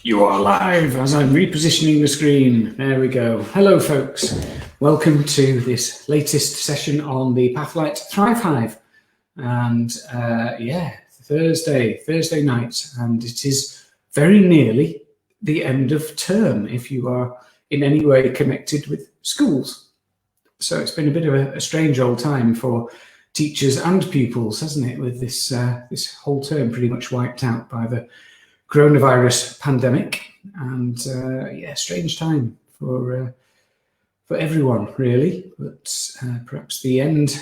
You are live as I'm repositioning the screen. There we go. Hello, folks. Welcome to this latest session on the Pathlight Thrive Hive. And Thursday night. And it is very nearly the end of term if you are in any way connected with schools. So it's been a bit of a strange old time for teachers and pupils, hasn't it, with this this whole term pretty much wiped out by the coronavirus pandemic, and strange time for everyone, really. But perhaps the end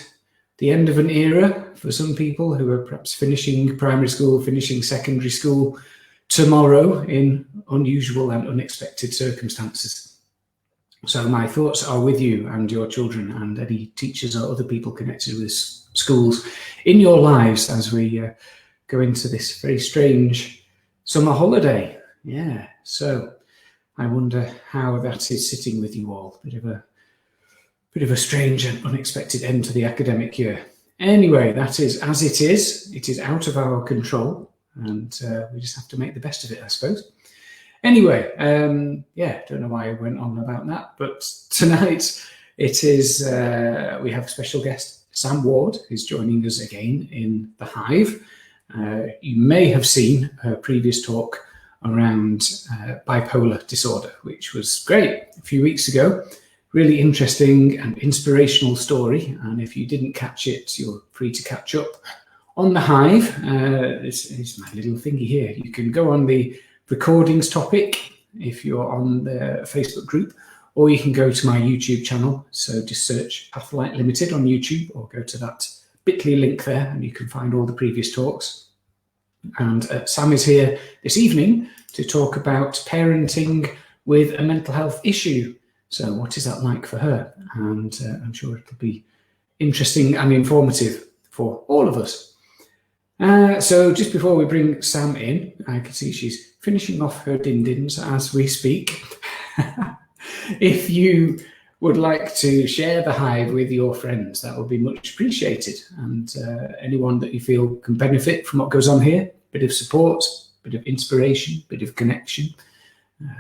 of an era for some people who are perhaps finishing primary school, finishing secondary school tomorrow in unusual and unexpected circumstances. So my thoughts are with you and your children and any teachers or other people connected with schools in your lives as we go into this very strange summer holiday. Yeah, so I wonder how that is sitting with you all. Bit of a strange and unexpected end to the academic year. Anyway, that is as it is. It is out of our control, and we just have to make the best of it, I suppose. Anyway, don't know why I went on about that, but tonight it is we have a special guest, Sam Ward, who's joining us again in the Hive. You may have seen her previous talk around bipolar disorder, which was great a few weeks ago. Really interesting and inspirational story. And if you didn't catch it, you're free to catch up on the Hive. This is my little thingy here. You can go on the recordings topic if you're on the Facebook group, or you can go to my YouTube channel. So just search Pathlight Limited on YouTube, or go to that bit.ly link there and you can find all the previous talks. And Sam is here this evening to talk about parenting with a mental health issue. So what is that like for her? And I'm sure it'll be interesting and informative for all of us. So just before we bring Sam in, I can see she's finishing off her din-dins as we speak. If you would like to share the Hive with your friends, that would be much appreciated. And anyone that you feel can benefit from what goes on here, bit of support, bit of inspiration, bit of connection,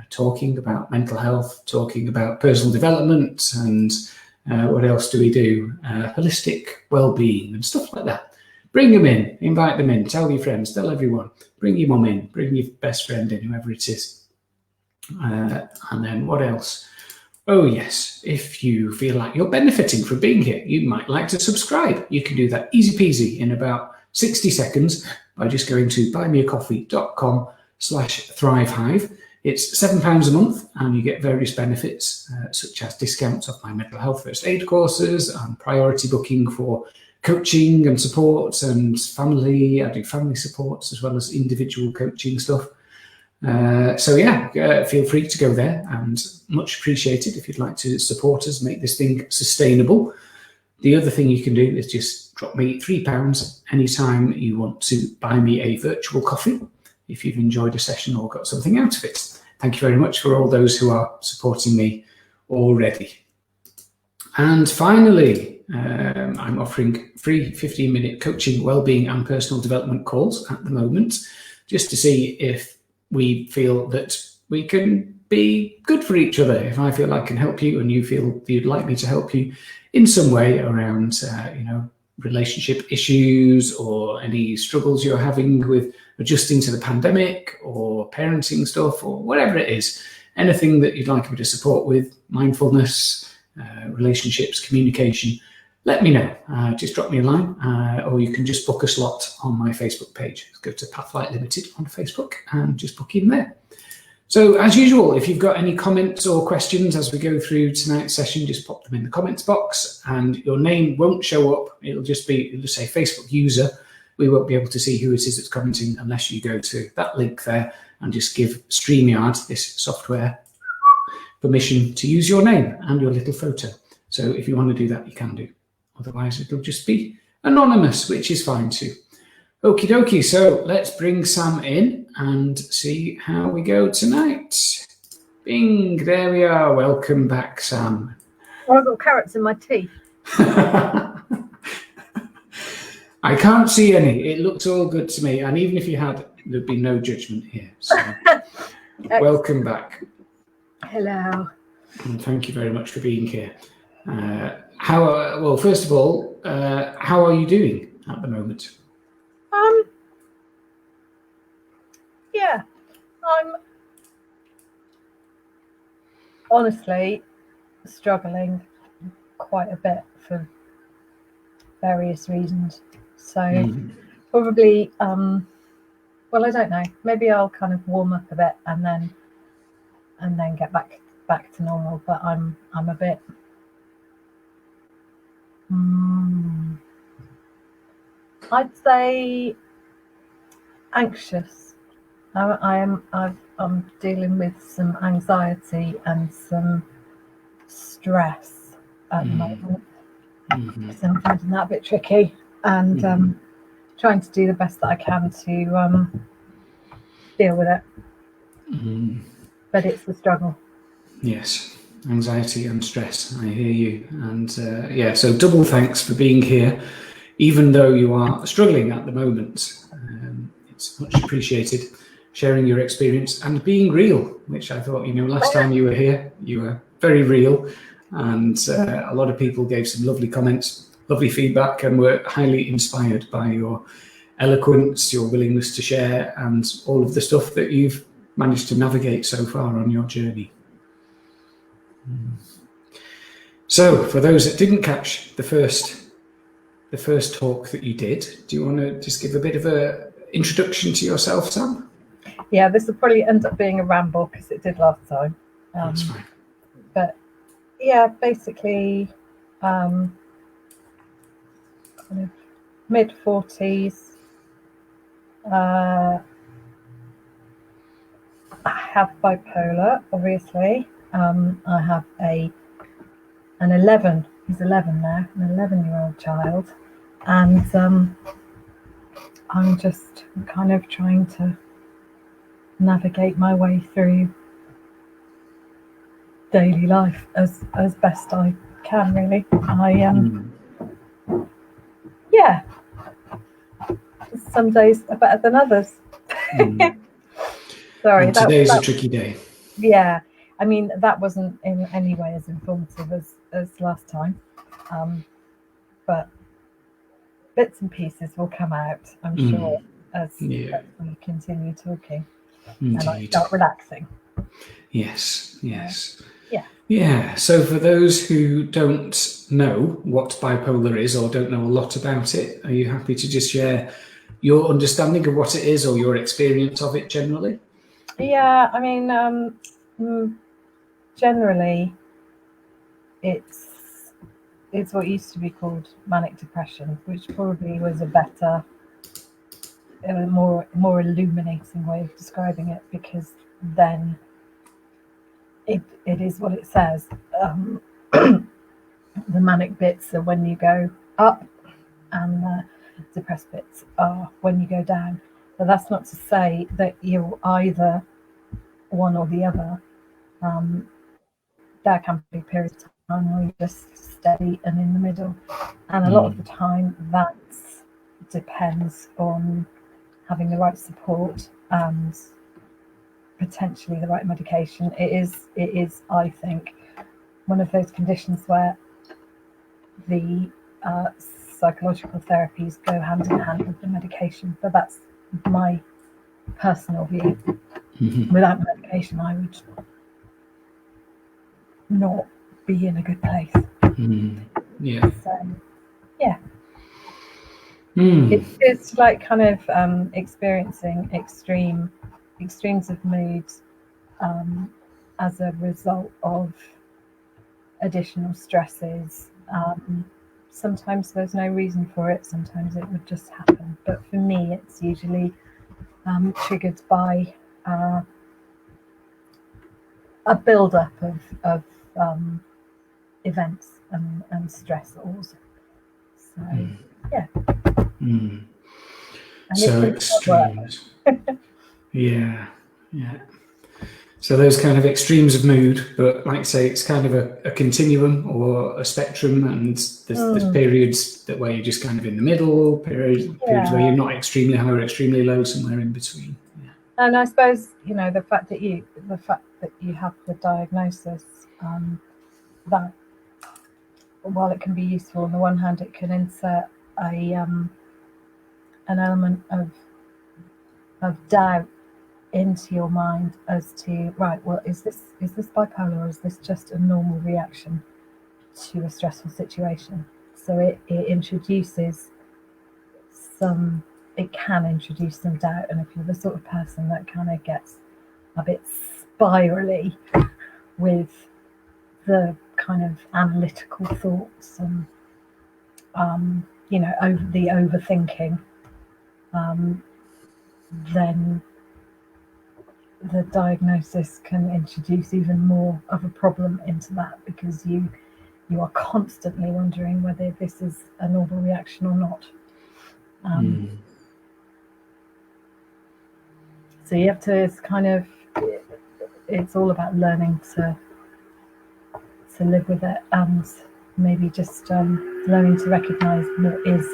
talking about mental health, talking about personal development, and what else do we do? Holistic well-being and stuff like that. Bring them in, invite them in, tell your friends, tell everyone, bring your mum in, bring your best friend in, whoever it is. And then what else? Oh yes, if you feel like you're benefiting from being here, you might like to subscribe. You can do that easy peasy in about 60 seconds by just going to buymeacoffee.com/thrivehive. It's £7 a month and you get various benefits such as discounts off my mental health first aid courses and priority booking for coaching and support and family. I do family supports as well as individual coaching stuff. Feel free to go there, and much appreciated if you'd like to support us, make this thing sustainable. The other thing you can do is just drop me £3 anytime you want to buy me a virtual coffee if you've enjoyed a session or got something out of it. Thank you very much for all those who are supporting me already. And finally, I'm offering free 15-minute coaching, wellbeing and personal development calls at the moment, just to see if we feel that we can be good for each other. If I feel I can help you and you feel you'd like me to help you in some way around, relationship issues or any struggles you're having with adjusting to the pandemic or parenting stuff or whatever it is, anything that you'd like me to support with, mindfulness, relationships, communication, let me know. Just drop me a line, or you can just book a slot on my Facebook page. Go to Pathlight Limited on Facebook and just book in there. So as usual, if you've got any comments or questions as we go through tonight's session, just pop them in the comments box, and your name won't show up. It'll just say Facebook user. We won't be able to see who it is that's commenting unless you go to that link there and just give StreamYard, this software, permission to use your name and your little photo. So if you want to do that, you can do. Otherwise, it'll just be anonymous, which is fine too. Okie dokie, so let's bring Sam in and see how we go tonight. Bing, there we are. Welcome back, Sam. Well, I've got carrots in my teeth. I can't see any. It looks all good to me. And even if you had, there'd be no judgment here. So welcome back. Hello. And thank you very much for being here. Well, first of all, how are you doing at the moment? Yeah, I'm honestly struggling quite a bit for various reasons. So probably, well, I don't know. Maybe I'll kind of warm up a bit and then get back to normal. But I'm a bit. I'd say anxious. I'm dealing with some anxiety and some stress at the moment. So I'm finding that a bit tricky, and trying to do the best that I can to deal with it. But it's a struggle. Yes, anxiety and stress. I hear you. And so double thanks for being here, even though you are struggling at the moment. It's much appreciated. Sharing your experience and being real, which I thought, last time you were here, you were very real. And a lot of people gave some lovely comments, lovely feedback, and were highly inspired by your eloquence, your willingness to share, and all of the stuff that you've managed to navigate so far on your journey. So, for those that didn't catch the first talk that you did, do you want to just give a bit of an introduction to yourself, Sam? Yeah, this will probably end up being a ramble because it did last time. That's fine. But yeah, basically, kind of mid-40s. I have bipolar, obviously. I have an 11. He's 11 now, an 11-year-old child, and I'm just kind of trying to navigate my way through daily life as best I can, really. Some days are better than others. Sorry, and today's a tricky day. Yeah, I mean, that wasn't in any way as informative as last time, but bits and pieces will come out, I'm sure, as we continue talking. Indeed. And I start relaxing. Yes. Yeah. So for those who don't know what bipolar is or don't know a lot about it, are you happy to just share your understanding of what it is or your experience of it generally? Yeah, I mean, generally, it's what used to be called manic depression, which probably was a better, more illuminating way of describing it, because then it is what it says. The manic bits are when you go up, and the depressed bits are when you go down. But that's not to say that you're either one or the other. There can be periods of time where you're just steady and in the middle, and a lot of the time that depends on having the right support and potentially the right medication. It is, I think, one of those conditions where the psychological therapies go hand in hand with the medication, but that's my personal view. Without medication, I would not be in a good place. Yeah. So, yeah. It's like kind of experiencing extremes of mood as a result of additional stresses. Sometimes there's no reason for it, sometimes it would just happen, but for me it's usually triggered by a build-up of events and stressors. So yeah. And so extremes. Yeah. So those kind of extremes of mood, but like I say, it's kind of a continuum or a spectrum, and there's periods where you're just kind of in the middle, periods where you're not extremely high or extremely low, somewhere in between. And I suppose, the fact that you have the diagnosis, that while it can be useful, on the one hand, it can insert an element of doubt into your mind as to, right, well, is this bipolar, or is this just a normal reaction to a stressful situation? So it introduces it can introduce some doubt. And if you're the sort of person that kind of gets a bit spirally with the kind of analytical thoughts and over the overthinking, then the diagnosis can introduce even more of a problem into that, because you are constantly wondering whether this is a normal reaction or not. So you have to it's all about learning to live with it, and maybe just learning to recognize what is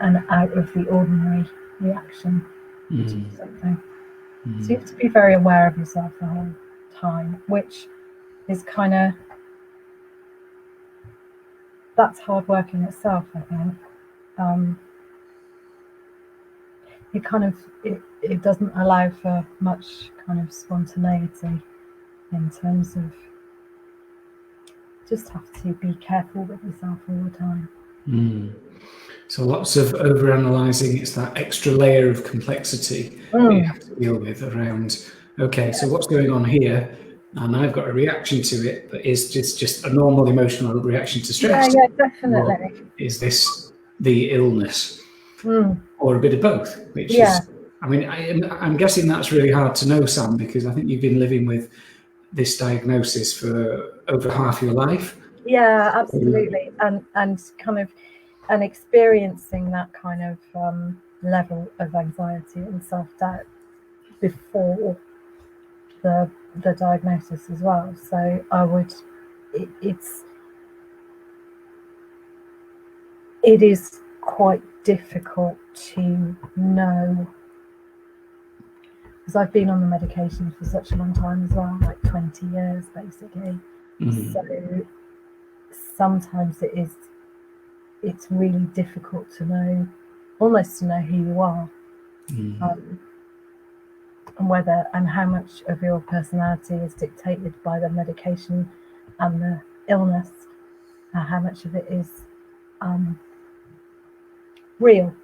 an out of the ordinary reaction to something. So you have to be very aware of yourself the whole time, which is that's hard work in itself, I think. It doesn't allow for much kind of spontaneity, in terms of just have to be careful with yourself all the time. So lots of overanalyzing. It's that extra layer of complexity that you have to deal with around, okay, so what's going on here? And I've got a reaction to it, but is this just a normal emotional reaction to stress? Yeah, definitely. Or is this the illness? Or a bit of both, which is, I mean, I'm guessing that's really hard to know, Sam, because I think you've been living with this diagnosis for over half your life. Yeah, absolutely. And experiencing that kind of level of anxiety and self-doubt before the diagnosis as well. So it is quite difficult to know, because I've been on the medication for such a long time as well, like 20 years basically. So sometimes it's really difficult to know, almost to know who you are, and how much of your personality is dictated by the medication and the illness, and how much of it is real.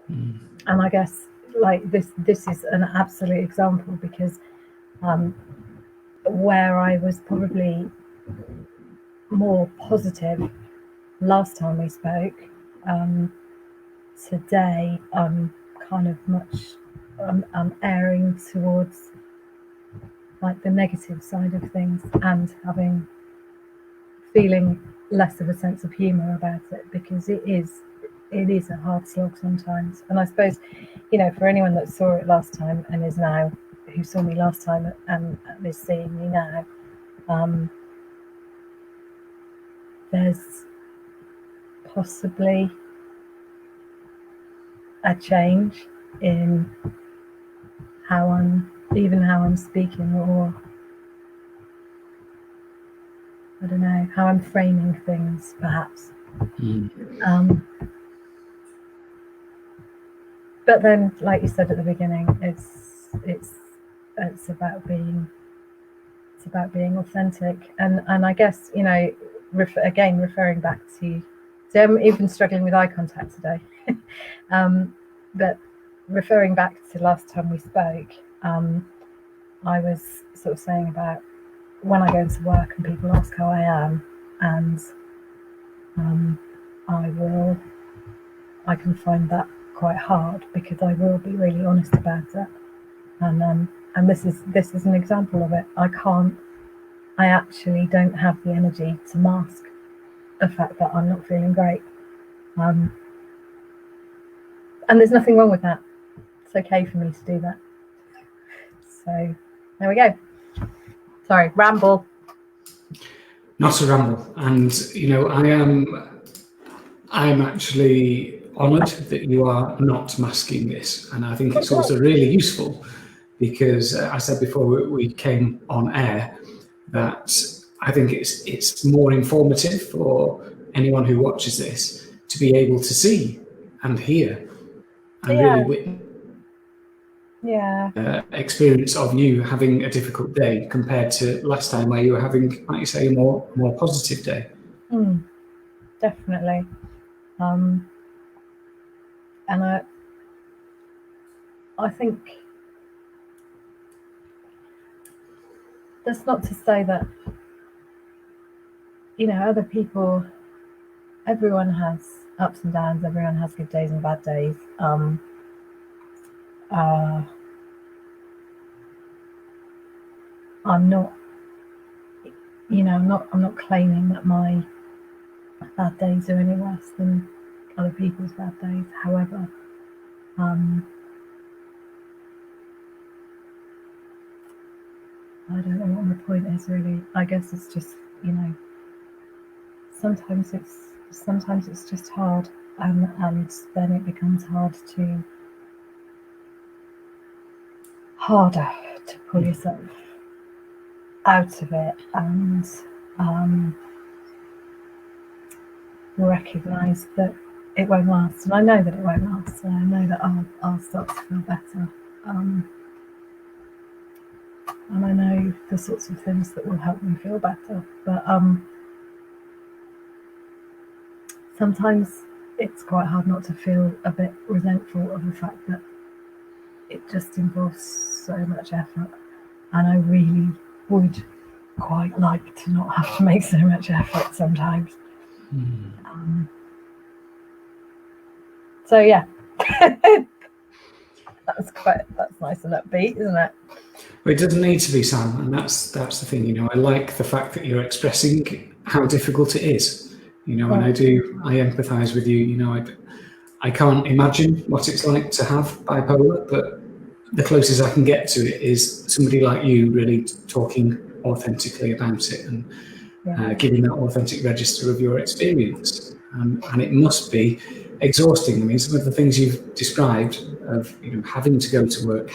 And I guess like this is an absolute example, because where I was probably more positive last time we spoke, today I'm kind of I'm erring towards like the negative side of things, and feeling less of a sense of humour about it, because it is a hard slog sometimes. And I suppose, for anyone that saw it last time and who saw me last time and is seeing me now, there's possibly a change in how I'm speaking, or I don't know, how I'm framing things, perhaps. But then, like you said at the beginning, it's about being authentic, and I guess referring back to, so I'm even struggling with eye contact today, but referring back to last time we spoke, I was sort of saying about when I go into work and people ask how I am, and I can find that quite hard, because I will be really honest about it, and this is an example of it. I actually don't have the energy to mask the fact that I'm not feeling great, and there's nothing wrong with that. It's okay for me to do that. So there we go. Sorry, ramble. Not a ramble. And I'm actually honoured that you are not masking this, and I think it's also really useful because I said before we came on air that I think it's more informative for anyone who watches this to be able to see and hear and really witness experience of you having a difficult day compared to last time where you were having, like you say, a more positive day. Definitely. And I think that's not to say that, other people, everyone has ups and downs, everyone has good days and bad days. I'm not, I'm not claiming that my bad days are any worse than other people's bad days. However, I don't know what my point is really. I guess it's just, sometimes it's just hard, and then it becomes harder to pull yourself out of it and recognize that it won't last. And I know that it won't last, and I know that I'll start to feel better. And I know the sorts of things that will help me feel better. But sometimes it's quite hard not to feel a bit resentful of the fact that it just involves so much effort. And I really would quite like to not have to make so much effort sometimes. So yeah, that's nice and upbeat, isn't it? Well, it doesn't need to be, Sam, and that's the thing. I like the fact that you're expressing how difficult it is. And I empathise with you. I can't imagine what it's like to have bipolar, but the closest I can get to it is somebody like you really talking authentically about it and giving that authentic register of your experience. And it must be exhausting. I mean, some of the things you've described of having to go to work,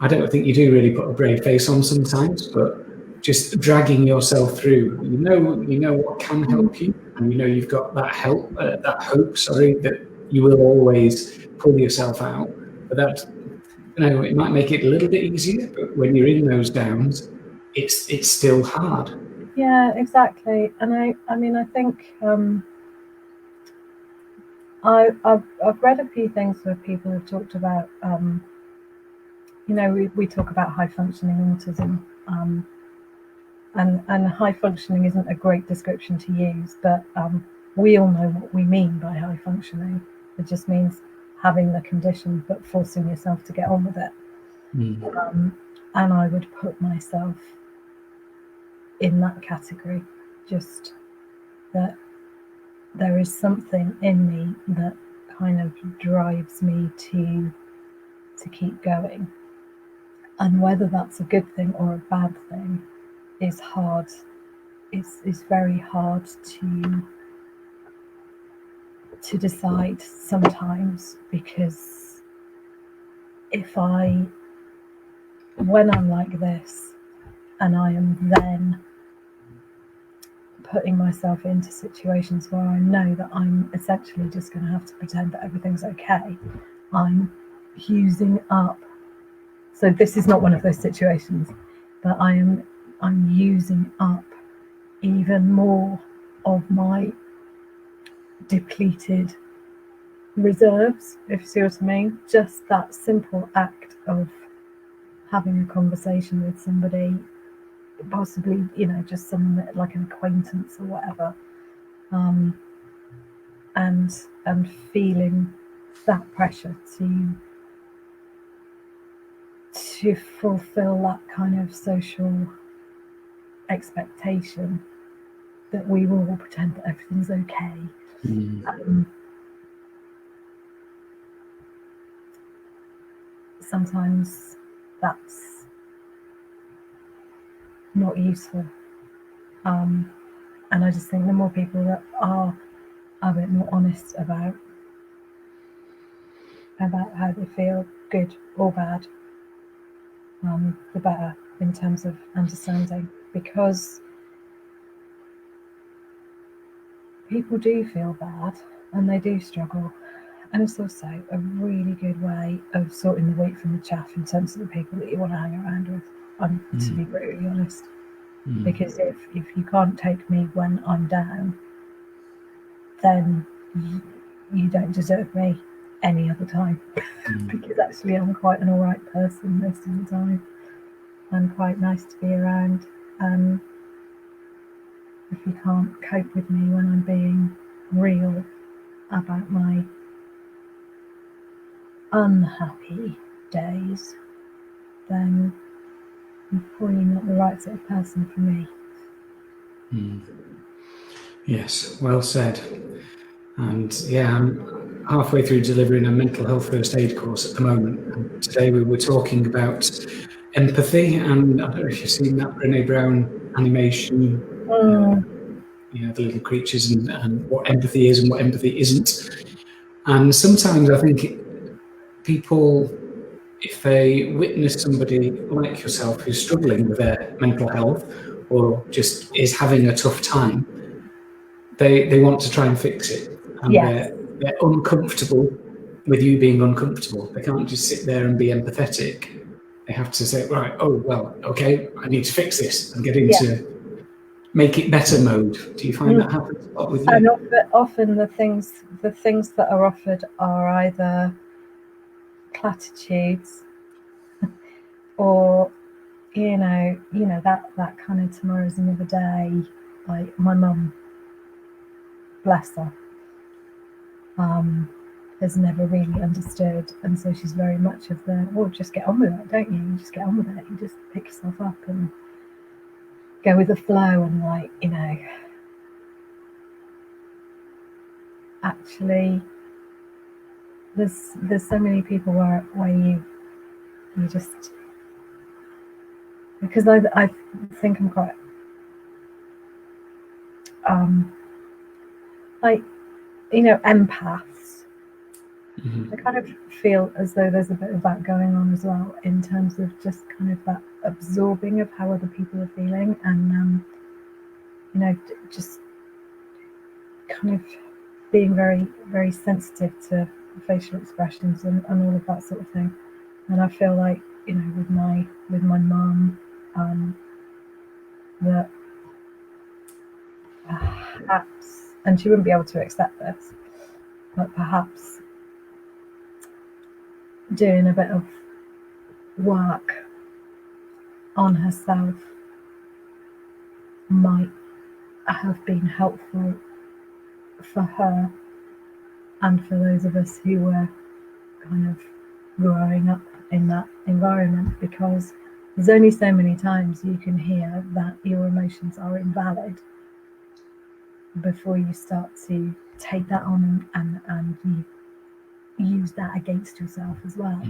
I don't think you do really put a brave face on sometimes, but just dragging yourself through. You know what can help you, and you've got that hope, that you will always pull yourself out. But that, it might make it a little bit easier. But when you're in those downs, it's still hard. Yeah, exactly. And I mean, I think I've read a few things where people have talked about. We talk about high functioning autism, and high functioning isn't a great description to use, but we all know what we mean by high functioning. It just means having the condition but forcing yourself to get on with it. And I would put myself in that category, just that there is something in me that kind of drives me to keep going. And whether that's a good thing or a bad thing is hard. It's very hard to decide sometimes, because when I'm like this and I am then putting myself into situations where I know that I'm essentially just going to have to pretend that everything's okay, I'm using up. So this is not one of those situations, but I'm using up even more of my depleted reserves, if you see what I mean. Just that simple act of having a conversation with somebody, possibly, just someone that, like an acquaintance or whatever, and feeling that pressure to fulfill that kind of social expectation that we will all pretend that everything's okay. Sometimes that's not useful, and I just think the more people that are a bit more honest about how they feel, good or bad, the better in terms of understanding, because people do feel bad and they do struggle. And it's also a really good way of sorting the wheat from the chaff in terms of the people that you want to hang around with, to be brutally honest. Because if you can't take me when I'm down, then you don't deserve me any other time. Because actually I'm quite an alright person most of the time. I'm quite nice to be around. If you can't cope with me when I'm being real about my unhappy days, then you're probably not the right sort of person for me. Yes, well said. And yeah, I'm halfway through delivering a mental health first aid course at the moment. And today we were talking about empathy, and I don't know if you've seen that Brené Brown animation, the little creatures, and what empathy is and what empathy isn't. And sometimes I think people, if they witness somebody like yourself who's struggling with their mental health or just is having a tough time, they want to try and fix it. And Yes. they're uncomfortable with you being uncomfortable. They can't just sit there and be empathetic. They have to say, right, oh, well, okay, I need to fix this and get into make it better mode. Do you find that happens a lot with you? And often the things that are offered are either platitudes or that kind of tomorrow's another day. Like my mum, bless her, has never really understood, and so she's very much of the, well, just get on with it, don't you? You just get on with it. You just pick yourself up and go with the flow, and actually, there's so many people where you just, because I think I'm quite empaths. I kind of feel as though there's a bit of that going on as well, in terms of just kind of that absorbing of how other people are feeling, and just kind of being very, very sensitive to facial expressions and all of that sort of thing. And I feel like, with my mum, that perhaps, and she wouldn't be able to accept this, but perhaps doing a bit of work on herself might have been helpful for her and for those of us who were kind of growing up in that environment, because there's only so many times you can hear that your emotions are invalid before you start to take that on and you use that against yourself as well.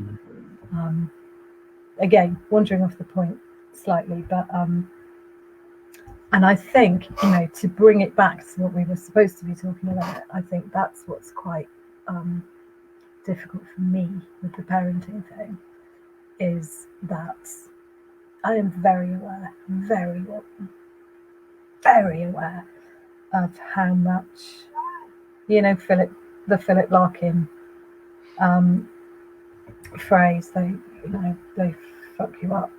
Again, wandering off the point slightly, but and I think, to bring it back to what we were supposed to be talking about, I think that's what's quite difficult for me with the parenting thing, is that I am very aware, very aware of how much, the Philip Larkin phrase, they fuck you up,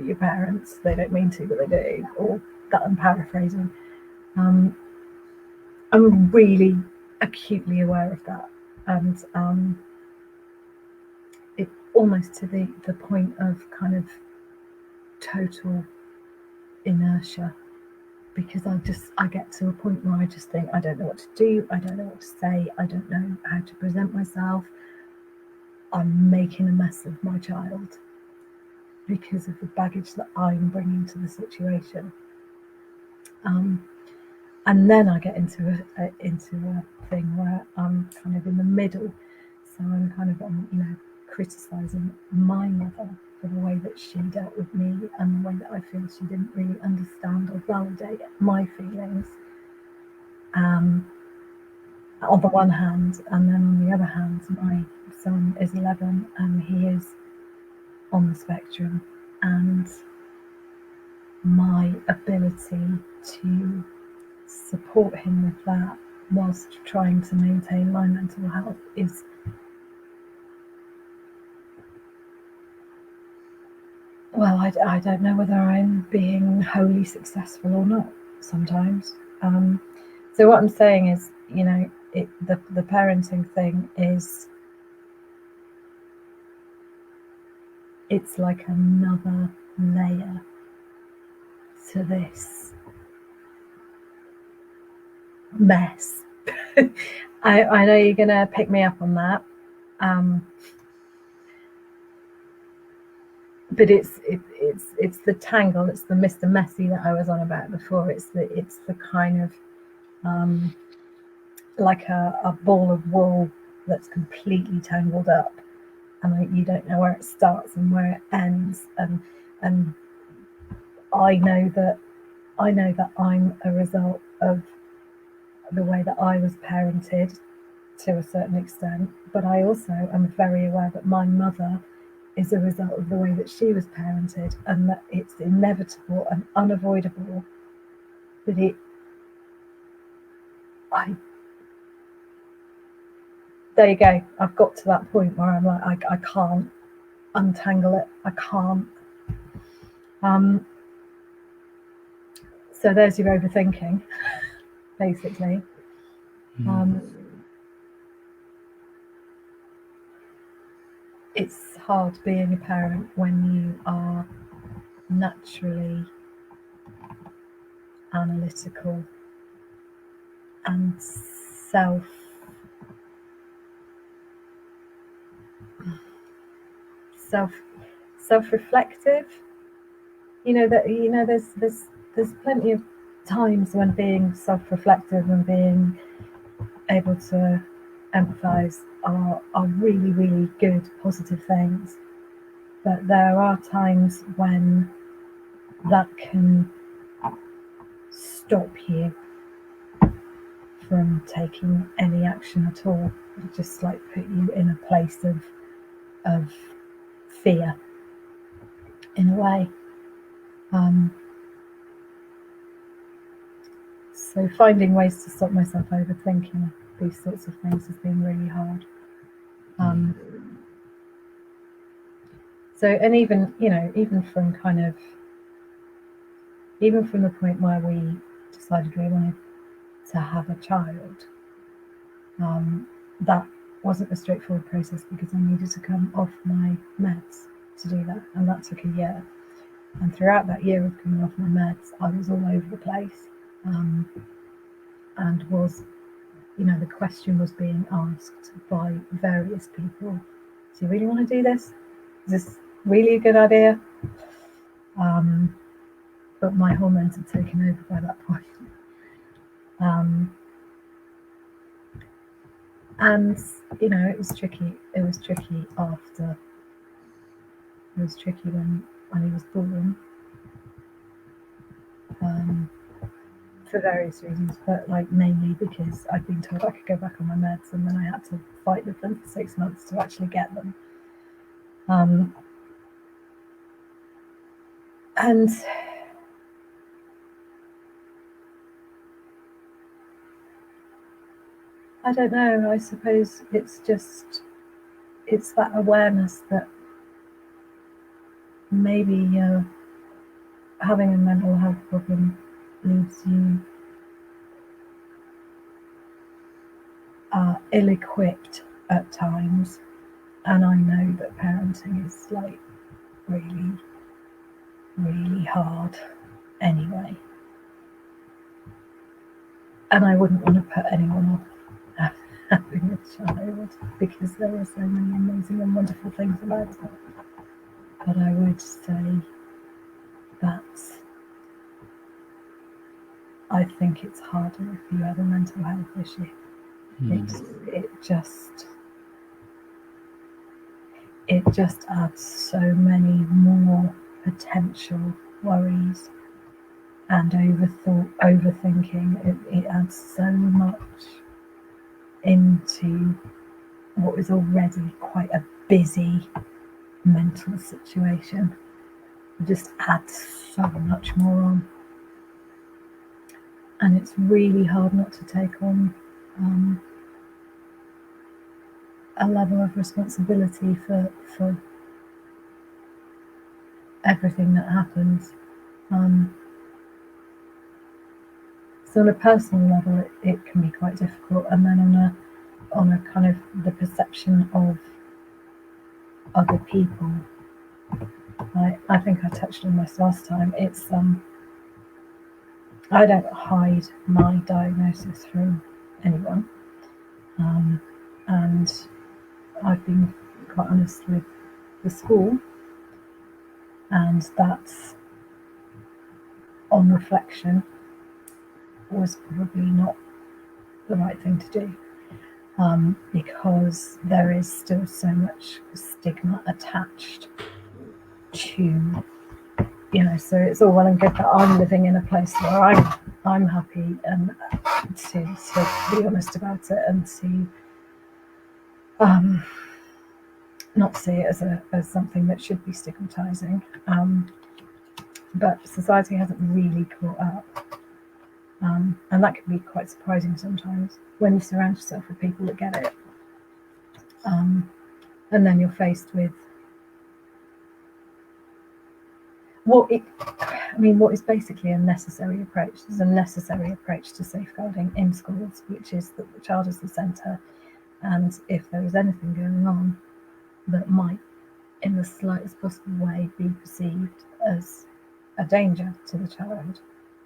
your parents, they don't mean to, but they do, or that I'm paraphrasing. I'm really acutely aware of that, and it almost to the point of kind of total inertia, because I get to a point where I just think, I don't know what to do, I don't know what to say, I don't know how to present myself. I'm making a mess of my child because of the baggage that I'm bringing to the situation. And then I get into a thing where I'm kind of in the middle. So I'm kind of, criticising my mother for the way that she dealt with me and the way that I feel she didn't really understand or validate my feelings. on the one hand, and then on the other hand, my son is 11 and he is on the spectrum, and my ability to support him with that whilst trying to maintain my mental health is well, I don't know whether I'm being wholly successful or not sometimes. So what I'm saying is, you know, the parenting thing is, it's like another layer to this mess. I know you're gonna pick me up on that, but it's the tangle, it's the Mr. Messy that I was on about before. It's the kind of like a ball of wool that's completely tangled up, and you don't know where it starts and where it ends. And I know that I'm a result of the way that I was parented to a certain extent, but I also am very aware that my mother is a result of the way that she was parented, and that it's inevitable and unavoidable that there you go. I've got to that point where I'm like, I can't untangle it. I can't. So there's your overthinking, basically. It's hard being a parent when you are naturally analytical and self-reflective. There's plenty of times when being self-reflective and being able to empathize are really, really good, positive things. But there are times when that can stop you from taking any action at all. It just like put you in a place of fear, in a way. So finding ways to stop myself overthinking these sorts of things has been really hard. So, and even from the point where we decided we wanted to have a child, that wasn't a straightforward process because I needed to come off my meds to do that, and that took a year. And throughout that year of coming off my meds, I was all over the place, and was, the question was being asked by various people: do you really want to do this? Is this really a good idea? But my hormones had taken over by that point. And it was tricky. It was tricky after. It was tricky when he was born, for various reasons, but mainly because I'd been told I could go back on my meds, and then I had to fight with them for 6 months to actually get them. And I don't know, I suppose it's that awareness that maybe having a mental health problem leaves you ill-equipped at times, and I know that parenting is really, really hard anyway, and I wouldn't want to put anyone off having a child because there are so many amazing and wonderful things about it. But I would say that I think it's harder if you have a mental health issue. It just adds so many more potential worries and overthinking. It adds so much into what is already quite a busy mental situation. It just adds so much more on. And it's really hard not to take on a level of responsibility for everything that happens. So on a personal level, it can be quite difficult, and then on a kind of the perception of other people. I think I touched on this last time. It's I don't hide my diagnosis from anyone, and I've been quite honest with the school, and that's, on reflection, was probably not the right thing to do, because there is still so much stigma attached to, so it's all well and good that I'm living in a place where I'm happy, and to be honest about it, and to not see it as something that should be stigmatizing, but society hasn't really caught up, and that can be quite surprising sometimes when you surround yourself with people that get it, and then you're faced with what is basically a necessary approach. There's a necessary approach to safeguarding in schools, which is that the child is the centre, and if there is anything going on that might, in the slightest possible way, be perceived as a danger to the child,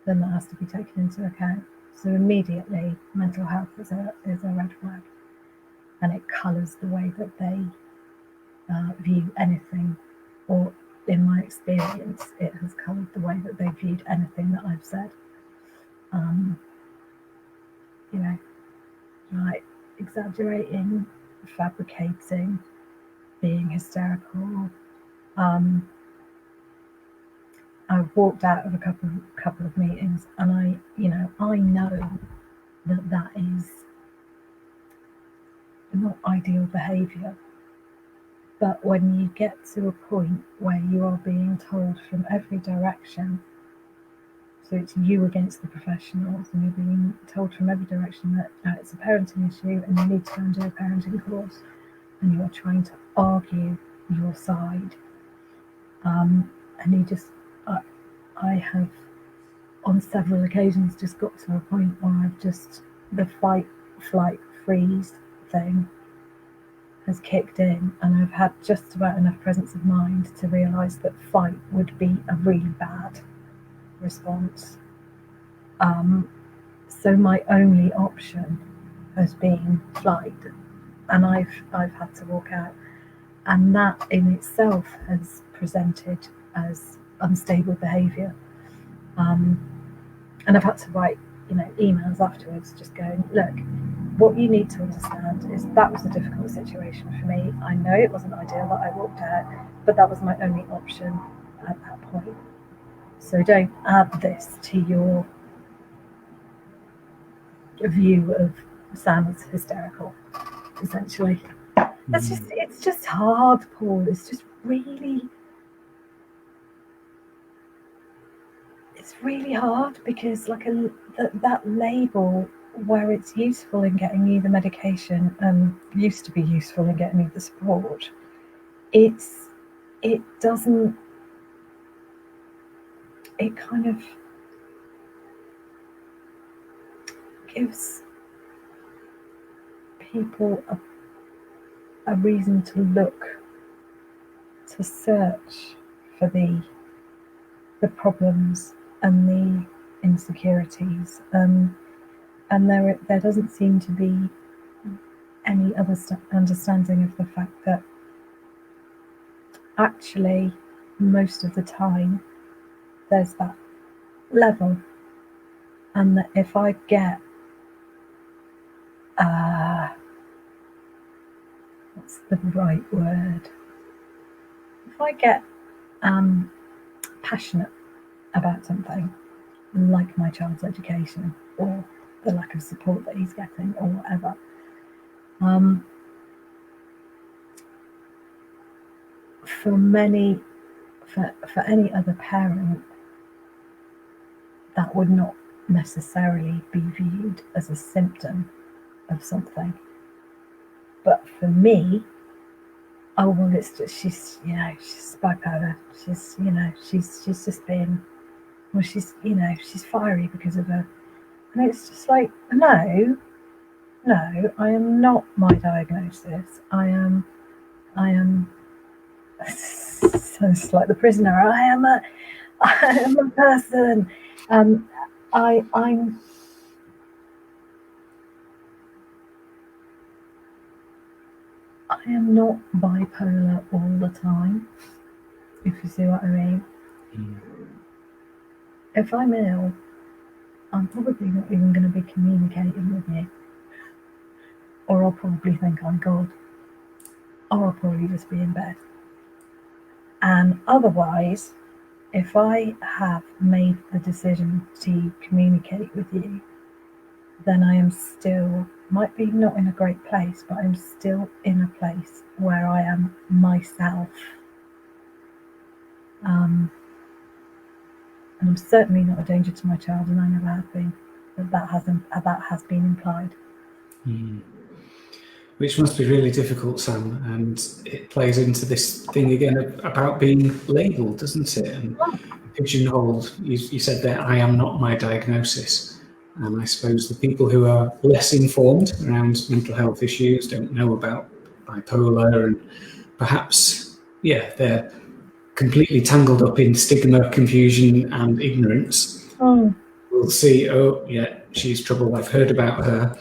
then that has to be taken into account. So immediately, mental health is a red flag, and it colours the way that they view anything, or in my experience, it has coloured the way that they viewed anything that I've said. Like exaggerating, fabricating, being hysterical. I've walked out of a couple of meetings, and I know that is not ideal behaviour. But when you get to a point where you are being told from every direction, so it's you against the professionals, and you're being told from every direction that it's a parenting issue and you need to go and do a parenting course, and you are trying to argue your side, and you just, I have on several occasions just got to a point where I've just, the fight, flight, freeze thing has kicked in, and I've had just about enough presence of mind to realise that fight would be a really bad response. So my only option has been flight, and I've had to walk out, and that in itself has presented as unstable behaviour. And I've had to write, emails afterwards, just going, look, what you need to understand is that was a difficult situation for me. I know it wasn't ideal that I walked out, but that was my only option at that point. So don't add this to your view of Sam as hysterical, essentially. It's just hard, Paul. It's just really, it's really hard, because that label, where it's useful in getting you the medication and used to be useful in getting you the support, it kind of gives people a reason to look, to search for the problems and the insecurities, and there doesn't seem to be any other understanding of the fact that actually most of the time there's that level, and that if I get what's the right word? If I get passionate about something, like my child's education or the lack of support that he's getting or whatever, Um, for many, for any other parent, that would not necessarily be viewed as a symptom of something. But for me, oh well, it's just she's bipolar. She's just being, well, she's fiery because of her, and it's just like no, I am not my diagnosis. I am so it's like the prisoner. I am a person. I'm I am not bipolar all the time, if you see what I mean. If I'm ill, I'm probably not even going to be communicating with you. Or I'll probably think I'm God. Or I'll probably just be in bed. And otherwise, if I have made the decision to communicate with you, then I am still, might be not in a great place, but I'm still in a place where I am myself. And I'm certainly not a danger to my child, and I never have been. That has been implied. Which must be really difficult, Sam, and it plays into this thing again about being labelled, doesn't it? And pigeonholed. You said there, I am not my diagnosis. And I suppose the people who are less informed around mental health issues, don't know about bipolar, and perhaps, they're completely tangled up in stigma, confusion, and ignorance. We'll see, oh, yeah, she's trouble, I've heard about her.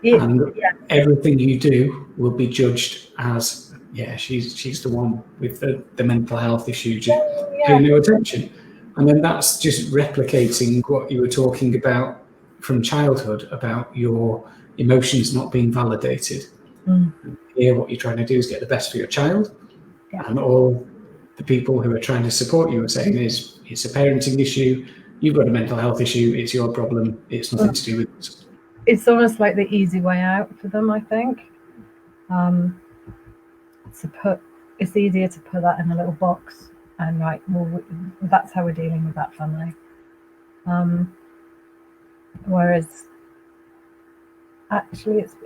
And everything you do will be judged as, she's the one with the mental health issue, just pay no attention. And then that's just replicating what you were talking about from childhood, about your emotions not being validated. Here, what you're trying to do is get the best for your child. And all the people who are trying to support you are saying is, it's a parenting issue, you've got a mental health issue, it's your problem, it's nothing to do with it. It's almost like the easy way out for them, I think. It's easier to put that in a little box and that's how we're dealing with that family. Whereas actually, it's,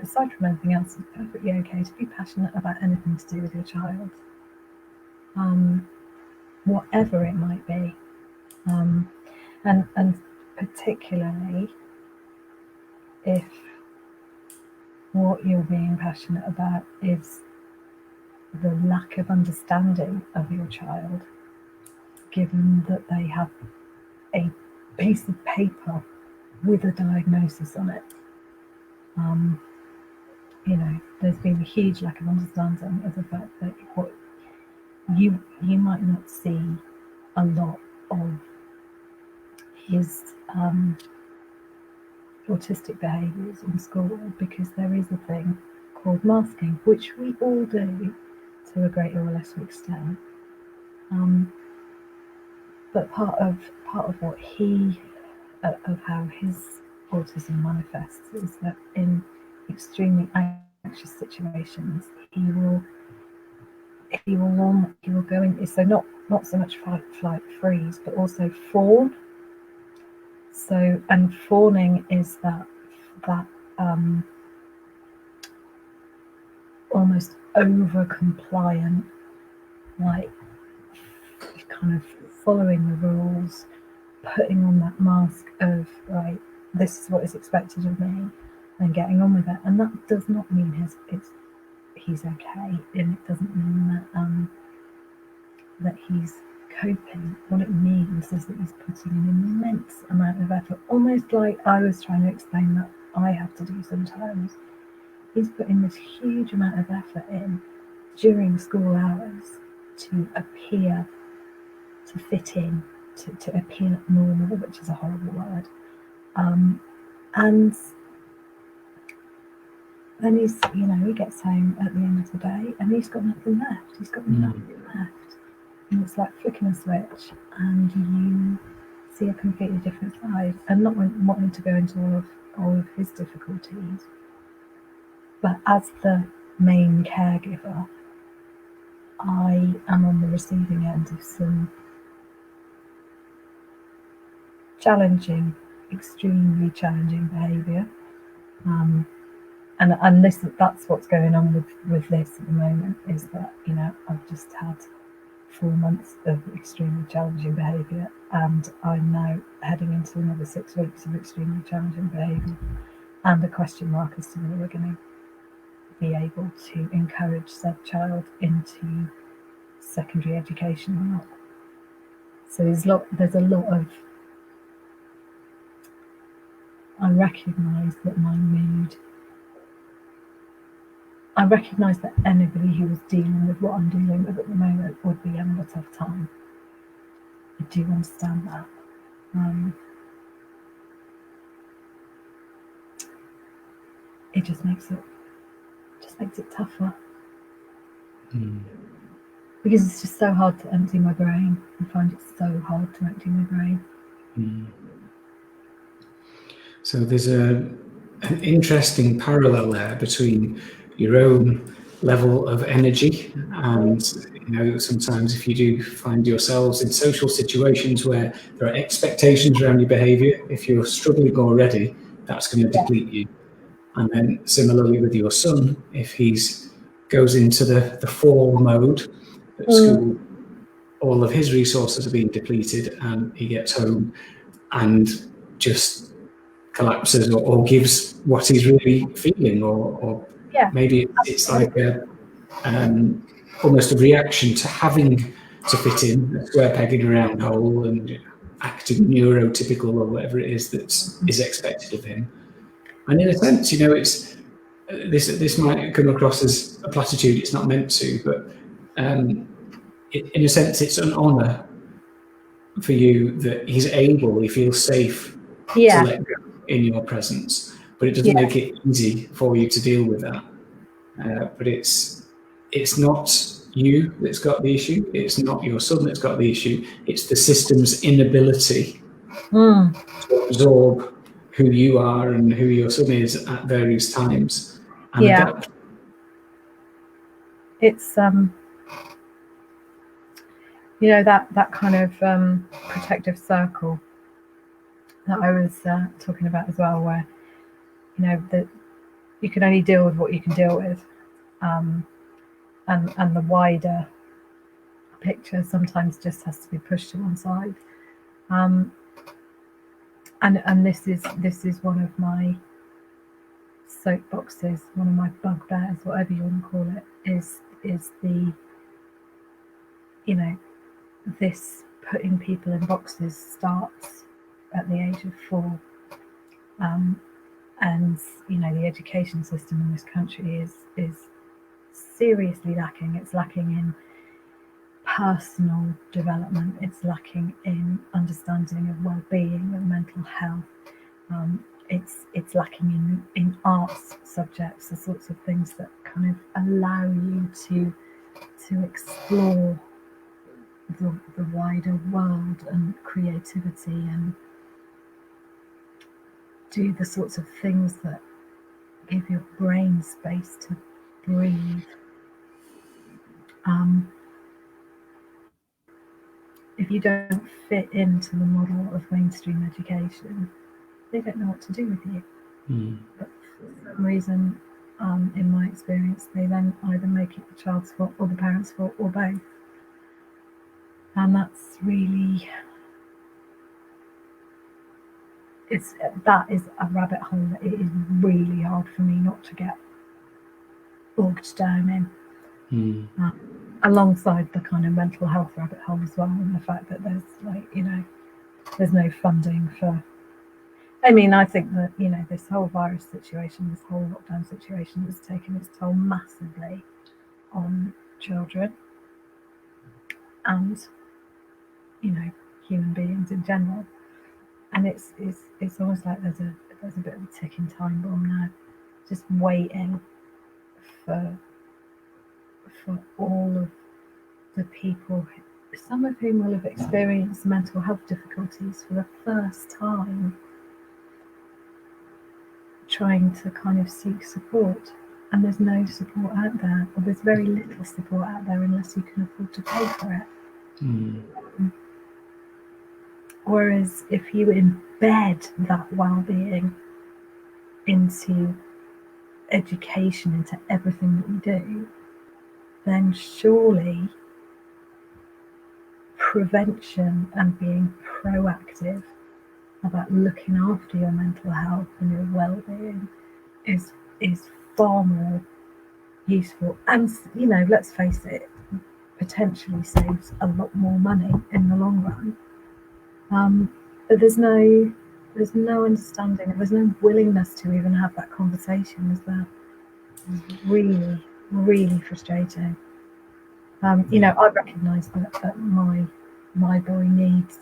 aside from anything else, it's perfectly okay to be passionate about anything to do with your child, whatever it might be, and particularly if what you're being passionate about is the lack of understanding of your child, given that they have a piece of paper with a diagnosis on it. There's been a huge lack of understanding of the fact that what you might not see a lot of his autistic behaviours in school, because there is a thing called masking, which we all do to a greater or lesser extent. But part of what of how his autism manifests is that in extremely anxious situations, he will go in. So not so much fight, flight, freeze, but also fawn. So, and fawning is that almost over compliant, like kind of following the rules, putting on that mask of right, this is what is expected of me, and getting on with it. And that does not mean he's okay, and it doesn't mean that he's coping. What it means is that he's putting an immense amount of effort, almost like I was trying to explain that I have to do sometimes. He's putting this huge amount of effort in during school hours to appear, to fit in, to appear normal, which is a horrible word. And then he gets home at the end of the day and he's got nothing left. He's got nothing left. And it's like flicking a switch and you see a completely different side. And not wanting to go into all of his difficulties, But as the main caregiver, I am on the receiving end of some challenging, extremely challenging behaviour. And that's what's going on with this at the moment, is that, you know, I've just had 4 months of extremely challenging behaviour, and I'm now heading into another 6 weeks of extremely challenging behaviour, and a question mark as to whether we're going to be able to encourage said child into secondary education or not. So there's a lot of, I recognise that my mood, I recognise that anybody who was dealing with what I'm dealing with at the moment would be having a tough time. I do understand that. It just makes it tougher. Because it's just so hard to empty my brain. I find it so hard to empty my brain. So there's an interesting parallel there between your own level of energy and, you know, sometimes if you do find yourselves in social situations where there are expectations around your behaviour, if you're struggling already, that's going to deplete you. And then similarly with your son, if he's goes into the fall mode at school, all of his resources are being depleted, and he gets home and just collapses or gives what he's really feeling, or maybe it's like almost a reaction to having to fit in a square peg in a round hole and acting neurotypical or whatever it is that is expected of him. And in a sense, you know, it's this might come across as a platitude. It's not meant to, but in a sense, it's an honour for you that he's able, he feels safe to let go in your presence. But it doesn't make it easy for you to deal with that. But it's not you that's got the issue. It's not your son that's got the issue. It's the system's inability to absorb who you are and who your son is at various times and adapt. It's you know, that kind of protective circle that I was talking about as well, where, you know, that you can only deal with what you can deal with, and the wider picture sometimes just has to be pushed to one side. And this is one of my soapboxes, one of my bugbears, whatever you want to call it, is the, you know, this putting people in boxes starts at the age of 4, and, you know, the education system in this country is seriously lacking. It's lacking in personal development. It's lacking in understanding of well-being and mental health. It's lacking in arts subjects, the sorts of things that kind of allow you to explore the wider world and creativity, and do the sorts of things that give your brain space to breathe. If you don't fit into the model of mainstream education, they don't know what to do with you. But for some reason, in my experience, they then either make it the child's fault or the parent's fault or both. And that's really, that is a rabbit hole that it is really hard for me not to get bogged down in. Alongside the kind of mental health rabbit hole as well, and the fact that there's, like, you know, there's no funding for, I mean, I think that, you know, this whole virus situation, this whole lockdown situation has taken its toll massively on children and, you know, human beings in general. And it's almost like there's a bit of a ticking time bomb now, just waiting for all of the people, some of whom will have experienced mental health difficulties for the first time, trying to kind of seek support. and there's no support out there, or there's very little support out there unless you can afford to pay for it. Whereas if you embed that well-being into education, into everything that you do, then surely prevention and being proactive about looking after your mental health and your well-being is far more useful, and let's face it, potentially saves a lot more money in the long run. But there's no understanding, and there's no willingness to even have that conversation, is there? It's really, really frustrating. I recognise that my boy needs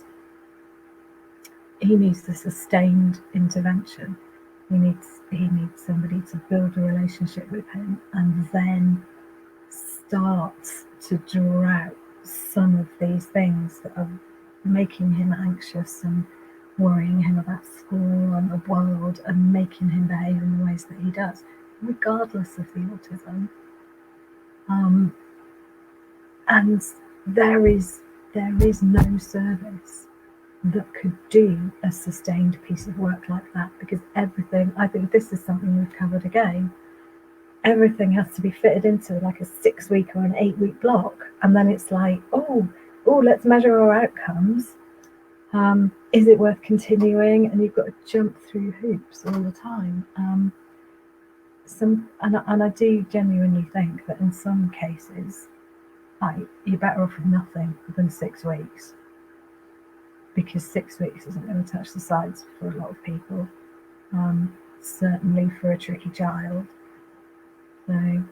the sustained intervention. He needs somebody to build a relationship with him, and then start to draw out some of these things that are making him anxious and worrying him about school and the world, and making him behave in the ways that he does, regardless of the autism. And there is no service that could do a sustained piece of work like that, because everything, I think this is something we've covered again, everything has to be fitted into like a 6-week or an 8-week block, and then it's like, oh, let's measure our outcomes. Is it worth continuing? And you've got to jump through hoops all the time. And I do genuinely think that in some cases, you're better off with nothing than 6 weeks, because 6 weeks isn't going to touch the sides for a lot of people, certainly for a tricky child. So.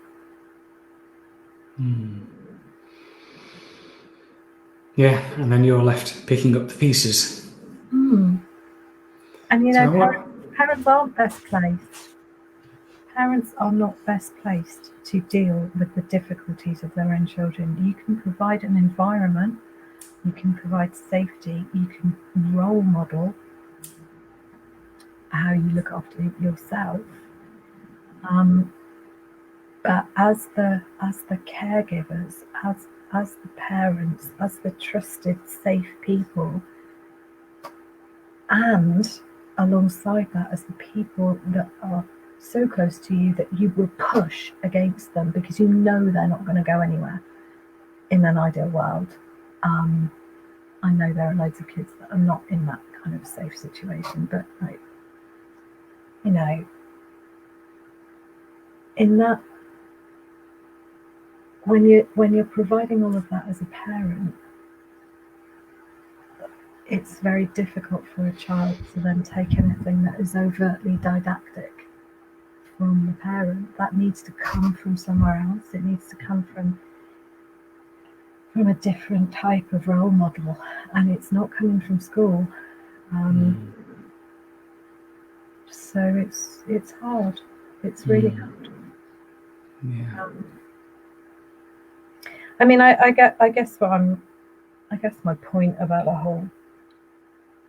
Yeah, and then you're left picking up the pieces. And parents aren't best placed. Parents are not best placed to deal with the difficulties of their own children. You can provide an environment, you can provide safety, you can role model how you look after yourself. But as the caregivers, as the parents, as the trusted, safe people, and alongside that, as the people that are so close to you that you will push against them because you know they're not going to go anywhere in an ideal world. I know there are loads of kids that are not in that kind of safe situation, but in that, when you're providing all of that as a parent, it's very difficult for a child to then take anything that is overtly didactic from the parent. That needs to come from somewhere else. It needs to come from a different type of role model, and it's not coming from school. So it's hard. It's really hard. Yeah. I guess my point about the whole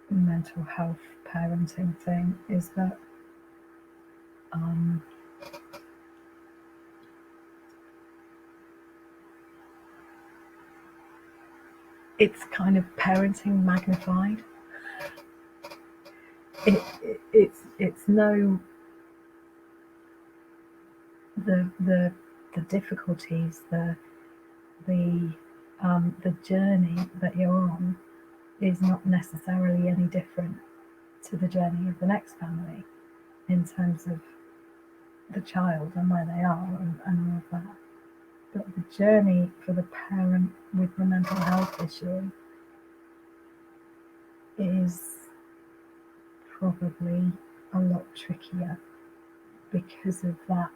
mental health parenting thing is that it's kind of parenting magnified. It's no the difficulties, the journey that you're on is not necessarily any different to the journey of the next family in terms of the child and where they are and all of that. But the journey for the parent with the mental health issue is probably a lot trickier because of that.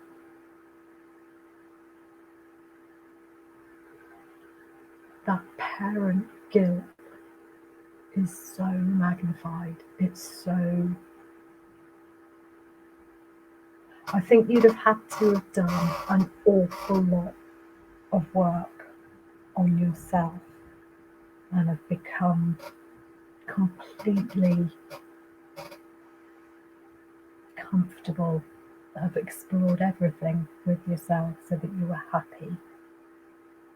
That parent guilt is so magnified. I think you'd have had to have done an awful lot of work on yourself and have become completely comfortable have explored everything with yourself so that you were happy.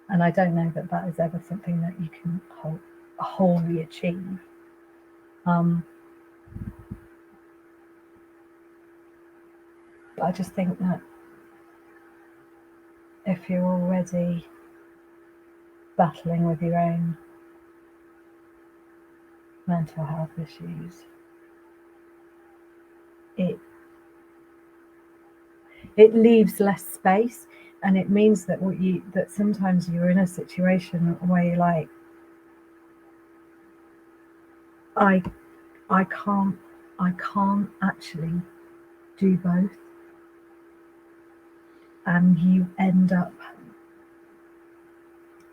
And I don't know that that is ever something that you can wholly achieve. But I just think that if you're already battling with your own mental health issues, it leaves less space, and it means that that sometimes you're in a situation where you're like, I can't actually do both, and you end up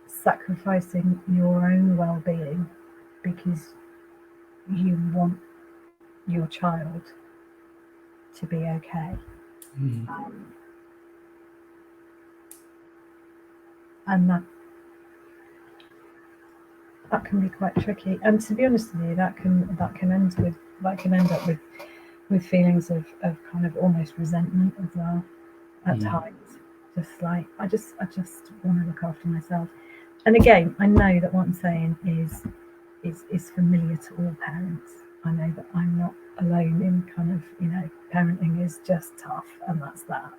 sacrificing your own well-being because you want your child to be okay. And that can be quite tricky. And to be honest with you, that can end up with feelings of kind of almost resentment as well at times. Just like I just want to look after myself. And again, I know that what I'm saying is familiar to all parents. I know that I'm not alone in kind of, parenting is just tough, and that's that.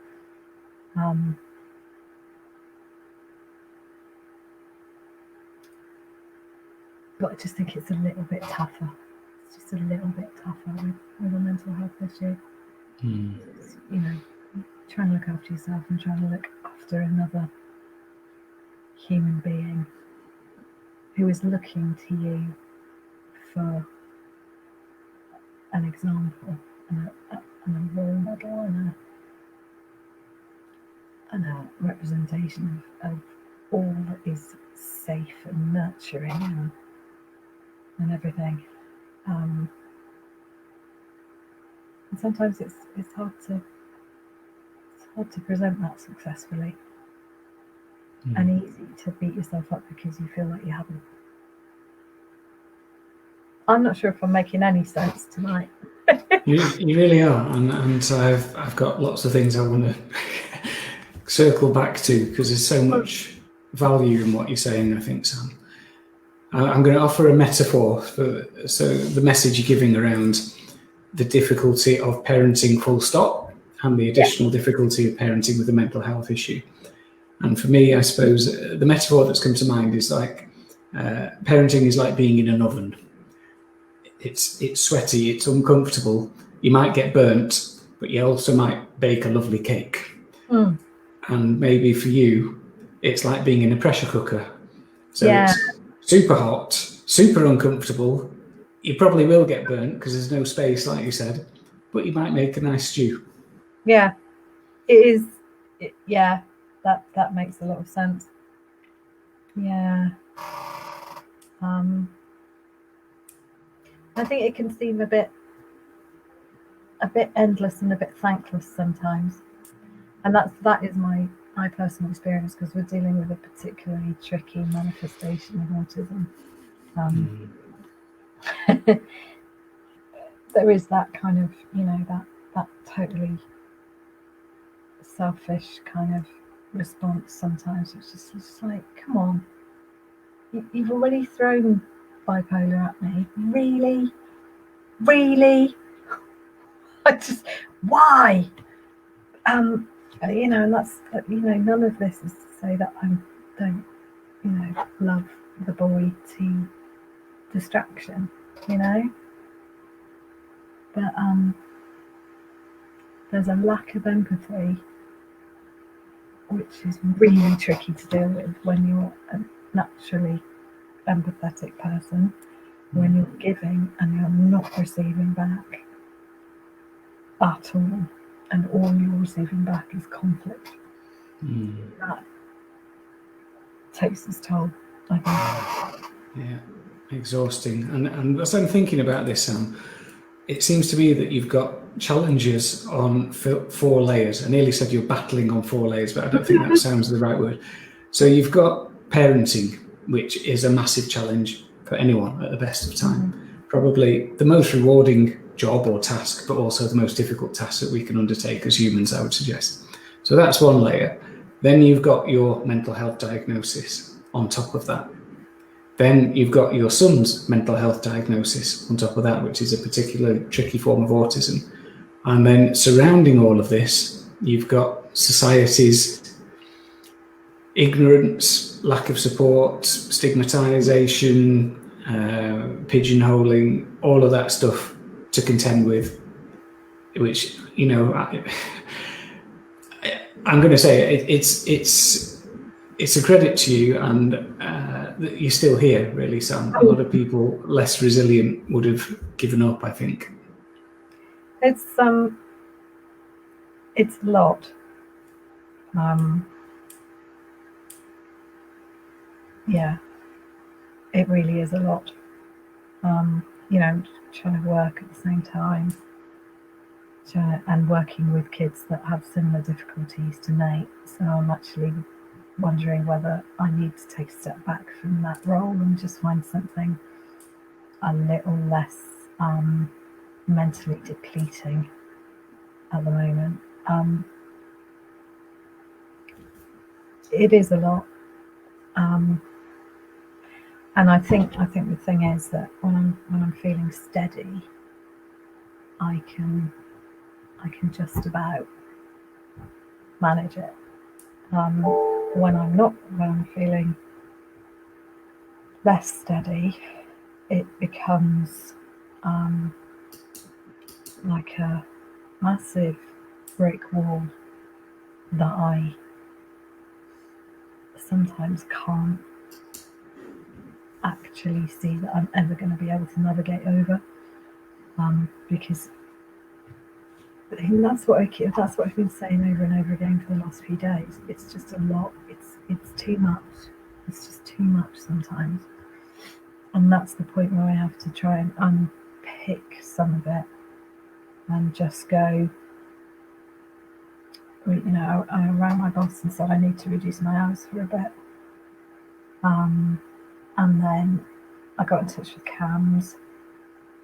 But I just think it's a little bit tougher. It's just a little bit tougher with a mental health issue. Trying to look after yourself and trying to look after another human being who is looking to you for an example and a role model and a representation of all that is safe and nurturing and everything. And sometimes it's hard to present that successfully, and easy to beat yourself up because you feel like you haven't. I'm not sure if I'm making any sense tonight. You really are, and I've got lots of things I want to circle back to because there's so much value in what you're saying, I think, Sam. I'm going to offer a metaphor so the message you're giving around the difficulty of parenting full stop and the additional difficulty of parenting with a mental health issue. And for me, I suppose the metaphor that's come to mind is like parenting is like being in an oven. It's sweaty, it's uncomfortable. You might get burnt, but you also might bake a lovely cake. And maybe for you, it's like being in a pressure cooker. So it's super hot, super uncomfortable. You probably will get burnt because there's no space, like you said, but you might make a nice stew. Yeah, it is. That makes a lot of sense. Yeah. I think it can seem a bit endless and a bit thankless sometimes, and that is my personal experience because we're dealing with a particularly tricky manifestation of autism. There is that kind of that totally selfish kind of response sometimes. It's just like, come on, you've already thrown bipolar at me, really why? And that's none of this is to say that I don't love the boy to distraction, but there's a lack of empathy which is really tricky to deal with when you're a naturally empathetic person, when you're giving and you're not receiving back at all, and all you're receiving back is conflict. That takes its toll, I think. Yeah, exhausting. And as I'm thinking about this, Sam, it seems to me that you've got challenges on 4 layers. I nearly said you're battling on 4 layers, but I don't think that sounds the right word. So you've got parenting, which is a massive challenge for anyone at the best of time. Probably the most rewarding job or task, but also the most difficult task that we can undertake as humans, I would suggest. So that's one layer. Then you've got your mental health diagnosis on top of that. Then you've got your son's mental health diagnosis on top of that, which is a particularly tricky form of autism. And then surrounding all of this, you've got society's ignorance, lack of support, stigmatization, pigeonholing, all of that stuff to contend with, which, you know, I'm going to say it's a credit to you, and that you're still here, really, Sam. A lot of people less resilient would have given up, I think. It's a lot. Yeah, it really is a lot. You know, trying to work at the same time, and working with kids that have similar difficulties to Nate. So I'm actually wondering whether I need to take a step back from that role and just find something a little less mentally depleting at the moment. It is a lot, and I think the thing is that when I'm feeling steady, I can just about manage it. When I'm feeling less steady, it becomes like a massive brick wall that I sometimes can't actually see that I'm ever going to be able to navigate over, because that's what I've been saying over and over again for the last few days. It's just a lot. It's too much. It's just too much sometimes, and that's the point where I have to try and unpick some of it and just go. You know, I rang my boss and said I need to reduce my hours for a bit, and then I got in touch with CAMS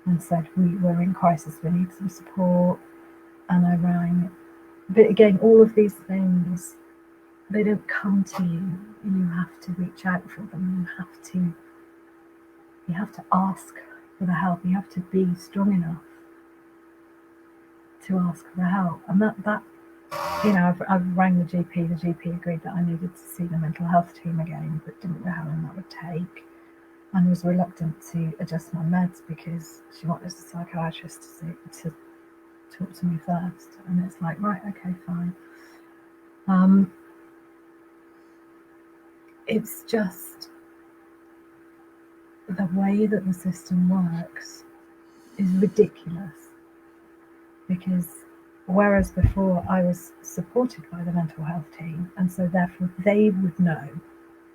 and said we're in crisis, we need some support. And I rang, but again, all of these things, they don't come to you. You have to reach out for them. You have to ask for the help. You have to be strong enough to ask for the help. And that you know, I've rang the GP. The GP agreed that I needed to see the mental health team again, but didn't know how long that would take, and was reluctant to adjust my meds because she wanted a psychiatrist to talk to me first. And it's like, right, okay, fine. It's just the way that the system works is ridiculous, because whereas before I was supported by the mental health team, and so therefore they would know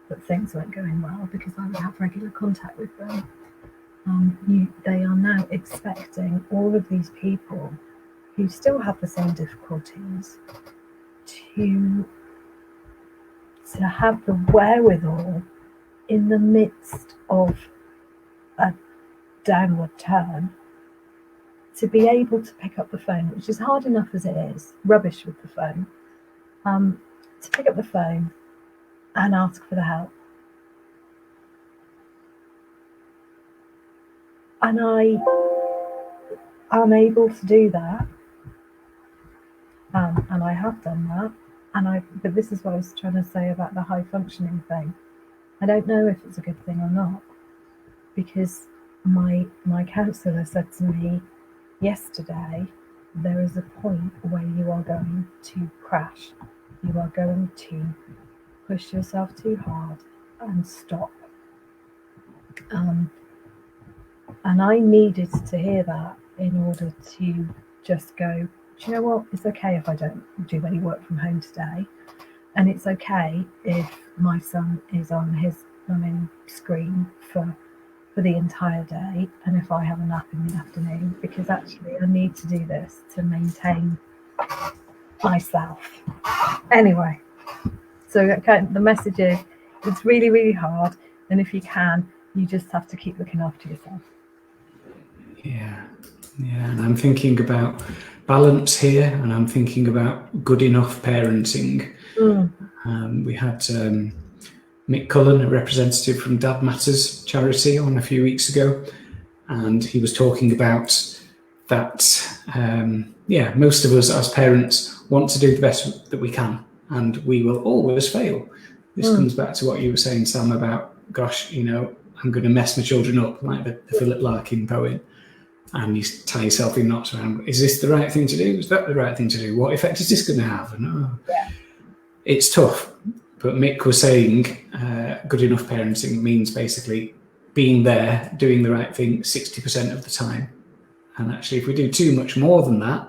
that things weren't going well because I would have regular contact with them. They are now expecting all of these people who still have the same difficulties to have the wherewithal in the midst of a downward turn to be able to pick up the phone, which is hard enough as it is, rubbish with the phone, to pick up the phone and ask for the help. And I am able to do that, and I have done that. But this is what I was trying to say about the high functioning thing. I don't know if it's a good thing or not, because my counsellor said to me yesterday, there is a point where you are going to crash. You are going to push yourself too hard and stop. And I needed to hear that in order to just go, do you know what? It's okay if I don't do any work from home today. And it's okay if my son is on his screen for the entire day, and if I have a nap in the afternoon, because actually I need to do this to maintain myself. Anyway, so the message is, it's really, really hard, and if you can, you just have to keep looking after yourself. Yeah, Yeah, and I'm thinking about balance here, and I'm thinking about good enough parenting. We had Mick Cullen, a representative from Dad Matters charity, on a few weeks ago, and he was talking about that. Most of us as parents want to do the best that we can, and we will always fail. This comes back to what you were saying, Sam, about, gosh, I'm going to mess my children up, like the Philip Larkin poem. And you tie yourself in knots around, is this the right thing to do? Is that the right thing to do? What effect is this going to have? And it's tough. But Mick was saying good enough parenting means basically being there, doing the right thing 60% of the time. And actually, if we do too much more than that,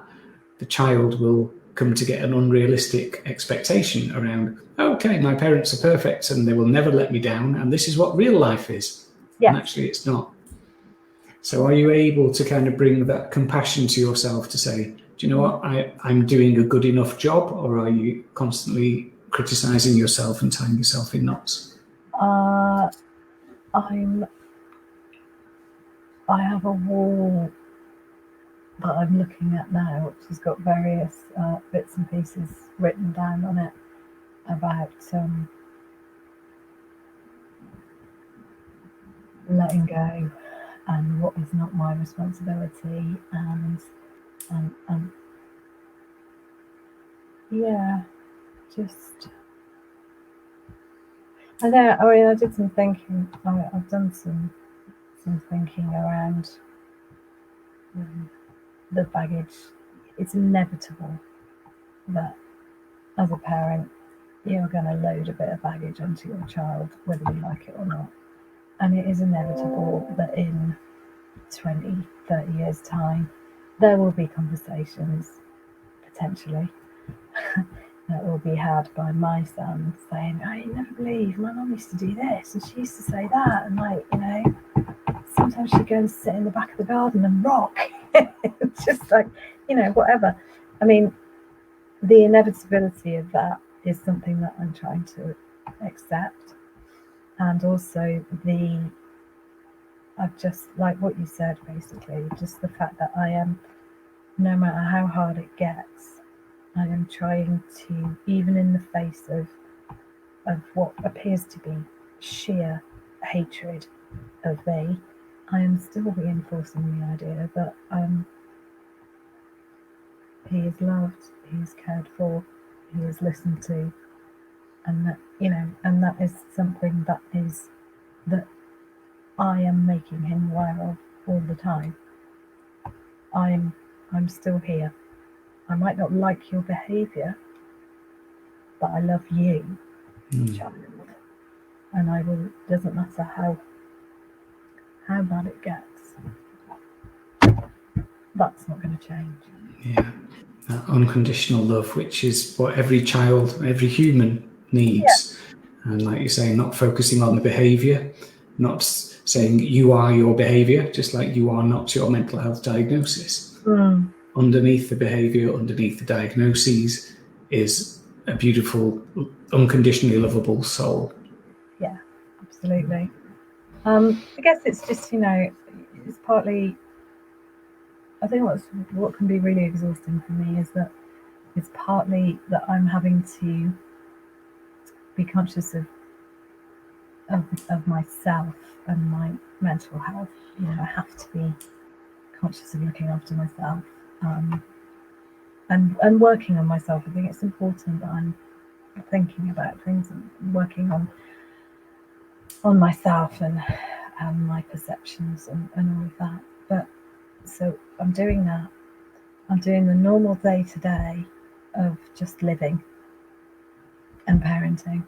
the child will come to get an unrealistic expectation around, okay, my parents are perfect and they will never let me down, and this is what real life is. Yes. And actually, it's not. So are you able to kind of bring that compassion to yourself to say, do you know what, I'm doing a good enough job, or are you constantly criticizing yourself and tying yourself in knots? I have a wall that I'm looking at now, which has got various bits and pieces written down on it about letting go and what is not my responsibility, and just I did some thinking. I've done some thinking around the baggage. It's inevitable that as a parent you're going to load a bit of baggage onto your child, whether you like it or not. And it is inevitable that in 20, 30 years' time, there will be conversations, potentially, that will be had by my son saying, oh, you never believe, my mum used to do this, and she used to say that, and sometimes she'd go and sit in the back of the garden and rock. It's just like, whatever. I mean, the inevitability of that is something that I'm trying to accept. And also I've just, like what you said, basically, just the fact that I am, no matter how hard it gets, I am trying to, even in the face of what appears to be sheer hatred of me, I am still reinforcing the idea that he is loved, he is cared for, he is listened to, and that, and that is something that I am making him aware of all the time. I'm still here. I might not like your behaviour, but I love you, child. And I will, doesn't matter how bad it gets. That's not going to change. Yeah, that unconditional love, which is what every child, every human needs. Yeah. And like you say, not focusing on the behaviour, not saying you are your behaviour, just like you are not your mental health diagnosis. Underneath the behaviour, underneath the diagnoses, is a beautiful, unconditionally lovable soul. Yeah, absolutely. I guess it's just, it's partly, I think what can be really exhausting for me is that it's partly that I'm having to be conscious of myself and my mental health. I have to be conscious of looking after myself, and working on myself. I think it's important that I'm thinking about things and working on myself and my perceptions and all of that. But so I'm doing that. I'm doing the normal day-to-day of just living and parenting.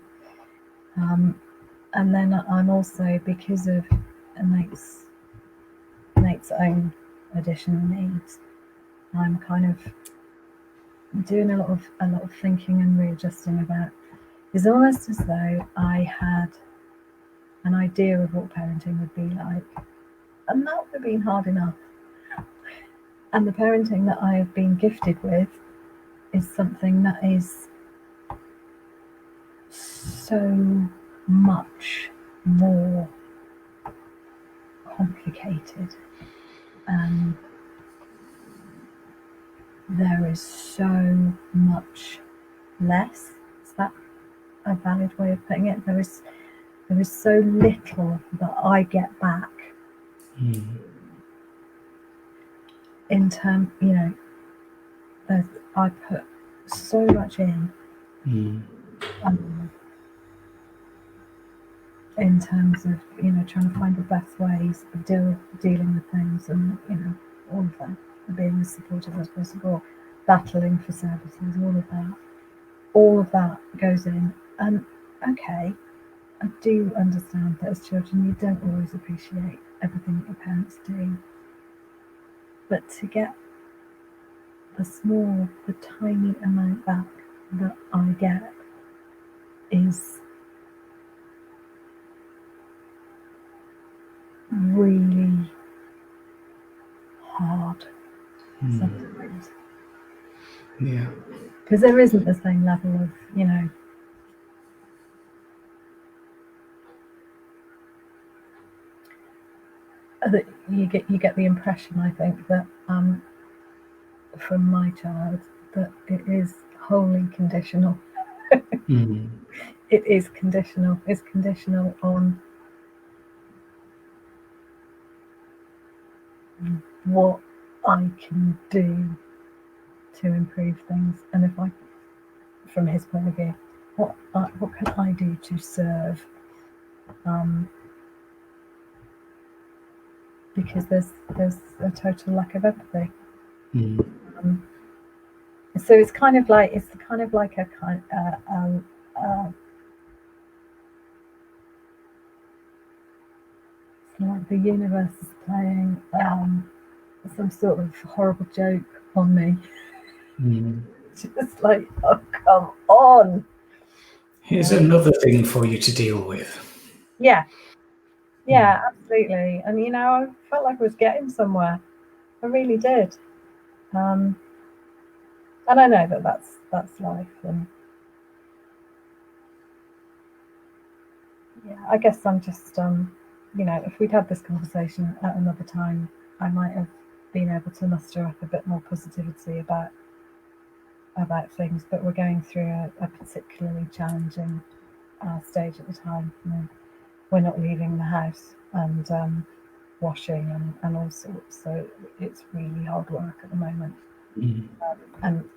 And then I'm also, because of Nate's own additional needs, I'm kind of doing a lot of thinking and readjusting about. It's almost as though I had an idea of what parenting would be like, and that would have been hard enough. And the parenting that I have been gifted with is something that is so much more complicated and there is so much less. Is that a valid way of putting it? There is so little that I get back in terms, I put so much in terms of trying to find the best ways of dealing with things, and all of that, being as supportive as possible, battling for services, all of that goes in. And okay, I do understand that as children you don't always appreciate everything that your parents do, but to get the tiny amount back that I get is really hard sometimes. Yeah. Because there isn't the same level of, that you get the impression, I think, that from my child, that it is wholly conditional. It is conditional. It's conditional on what I can do to improve things, and if I, from his point of view, what can I do to serve? Because there's a total lack of empathy. So it's kind of like a kind it's like the universe is playing some sort of horrible joke on me. Just like, oh, come on. Here's another thing for you to deal with. Yeah, absolutely. And I felt like I was getting somewhere. I really did. And I know that's life. And yeah, I guess I'm just if we'd had this conversation at another time, I might have been able to muster up a bit more positivity about things. But we're going through a particularly challenging stage at the time. We're not leaving the house, and washing and all sorts. So it's really hard work at the moment. And